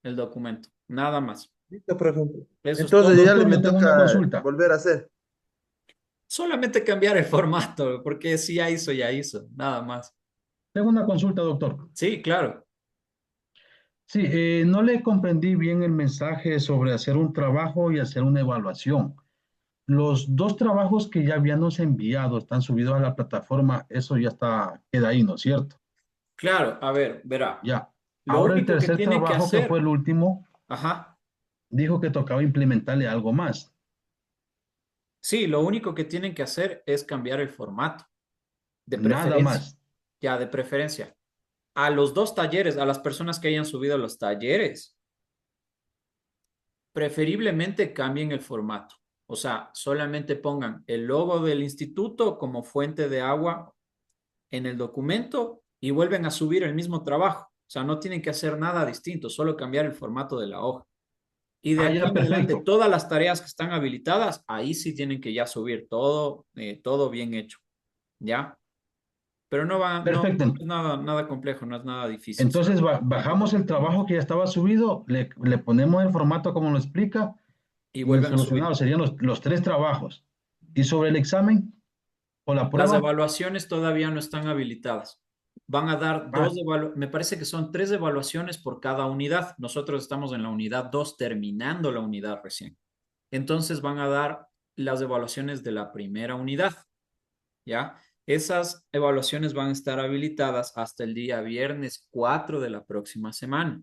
el documento. Nada más. Listo, por ejemplo. Eso es Entonces todo. ya Doctor, me le tengo una toca consulta. volver a hacer. Solamente cambiar el formato, porque si ya hizo, ya hizo. Nada más. Tengo una consulta, doctor. Sí, claro. Sí, no le comprendí bien el mensaje sobre hacer un trabajo y hacer una evaluación. Los dos trabajos que ya habíamos enviado están subidos a la plataforma, eso ya está, queda ahí, ¿no es cierto? Claro, a ver, verá. Ya. Lo Ahora el único que tercer tienen que trabajo, que fue hacer, el último, ajá. dijo que tocaba implementarle algo más. Sí, lo único que tienen que hacer es cambiar el formato, de Nada preferencia. más. Ya, de preferencia. A los dos talleres, a las personas que hayan subido los talleres, preferiblemente cambien el formato. O sea, solamente pongan el logo del instituto como fuente de agua en el documento y vuelven a subir el mismo trabajo. O sea, no tienen que hacer nada distinto, solo cambiar el formato de la hoja. Y de Ah, aquí ya, en adelante, perfecto. todas las tareas que están habilitadas, ahí sí tienen que ya subir todo bien hecho, ¿ya? Pero no Perfecto. es nada complejo, no es nada difícil. Entonces Solamente bajamos el trabajo que ya estaba subido, le ponemos el formato como lo explica y y vuelven a subir. solucionado serían los tres trabajos. Y sobre el examen o la Las prueba, evaluaciones todavía no están habilitadas. Van a dar ah, me parece que son 3 evaluaciones por cada unidad. Nosotros estamos en la unidad 2 terminando la unidad recién. Entonces van a dar las evaluaciones de la primera unidad, ¿ya? Esas evaluaciones van a estar habilitadas hasta el día viernes 4 de la próxima semana.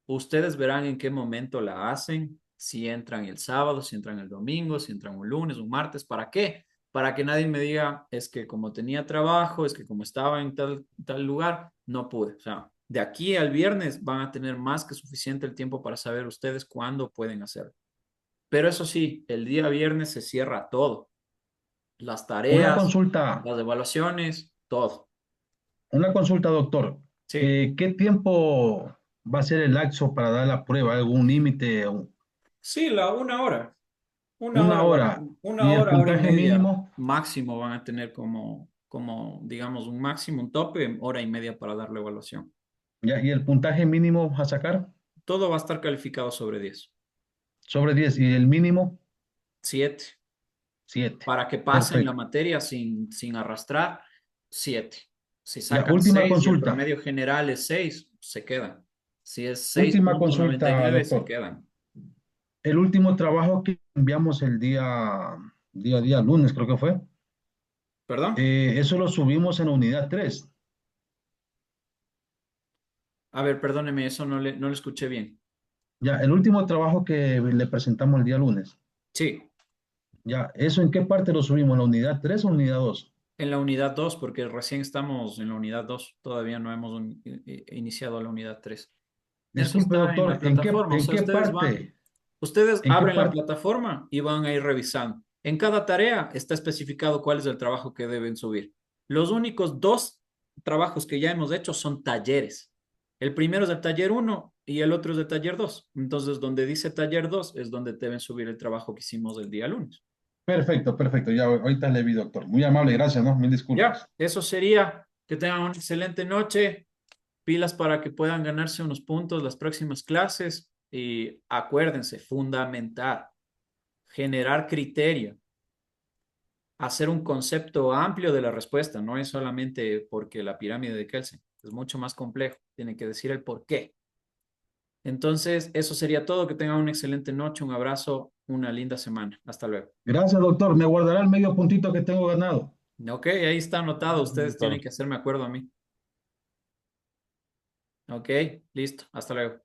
Ustedes verán en qué momento la hacen, si entran el sábado, si entran el domingo, si entran un lunes, un martes, ¿para qué? Para que nadie me diga, es que como tenía trabajo, es que como estaba en tal lugar, no pude. O sea, de aquí al viernes van a tener más que suficiente el tiempo para saber ustedes cuándo pueden hacerlo. Pero eso sí, el día viernes se cierra todo, las una tareas, consulta, las evaluaciones, todo. una consulta, doctor. Sí, ¿Qué tiempo va a ser el lapso para dar la prueba? ¿Algún límite? sí, la una hora. Una hora. Una ¿Y el hora y puntaje media mínimo? máximo van a tener como, digamos, un máximo, un tope, hora y media para dar la evaluación. Ya, ¿y el puntaje mínimo a sacar? Todo va a estar calificado sobre 10. Sobre 10. ¿Y el mínimo? 7. 7. Para que pasen la Perfecto. materia sin arrastrar, 7. Si Ya, sacan última 6 y el consulta. promedio general es 6, se quedan. Si es seis Última punto noventa y consulta, nueve se doctor. quedan. El último trabajo que enviamos el día lunes, creo que fue. ¿Perdón? Eso lo subimos en la unidad 3. A ver, perdóneme, eso no le escuché bien. Ya, el último trabajo que le presentamos el día lunes. Sí, Ya, ¿eso en qué parte lo subimos? ¿En la unidad 3 o unidad 2? en la unidad 2 porque recién estamos en la unidad 2 todavía no hemos iniciado la unidad 3. Eso Disculpe, está en la doctor, ¿en qué, plataforma, o en sea, qué ustedes parte? ¿En qué abren la parte? plataforma y van a ir revisando. En cada tarea está especificado cuál es el trabajo que deben subir. Los únicos 2 trabajos que ya hemos hecho son talleres. El primero es del taller 1 y el otro es del taller 2. Entonces, donde dice taller 2 es donde deben subir el trabajo que hicimos el día lunes. Perfecto, perfecto. Ya ahorita le vi, doctor. Muy amable, gracias, ¿no? Mil Ya, disculpas. eso sería. Que tengan una excelente noche. Pilas para que puedan ganarse unos puntos las próximas clases. Y acuérdense, fundamental, generar criterio, hacer un concepto amplio de la respuesta. No es solamente porque la pirámide de Kelsen, es mucho más complejo. Tiene que decir el por qué. Entonces, eso sería todo. Que tengan una excelente noche, un abrazo, una linda semana. Hasta luego. Gracias, doctor. Me guardará el medio puntito que tengo ganado. Ok, ahí está anotado. Gracias, Ustedes tienen doctor. que hacerme acuerdo a mí. Ok, listo. Hasta luego.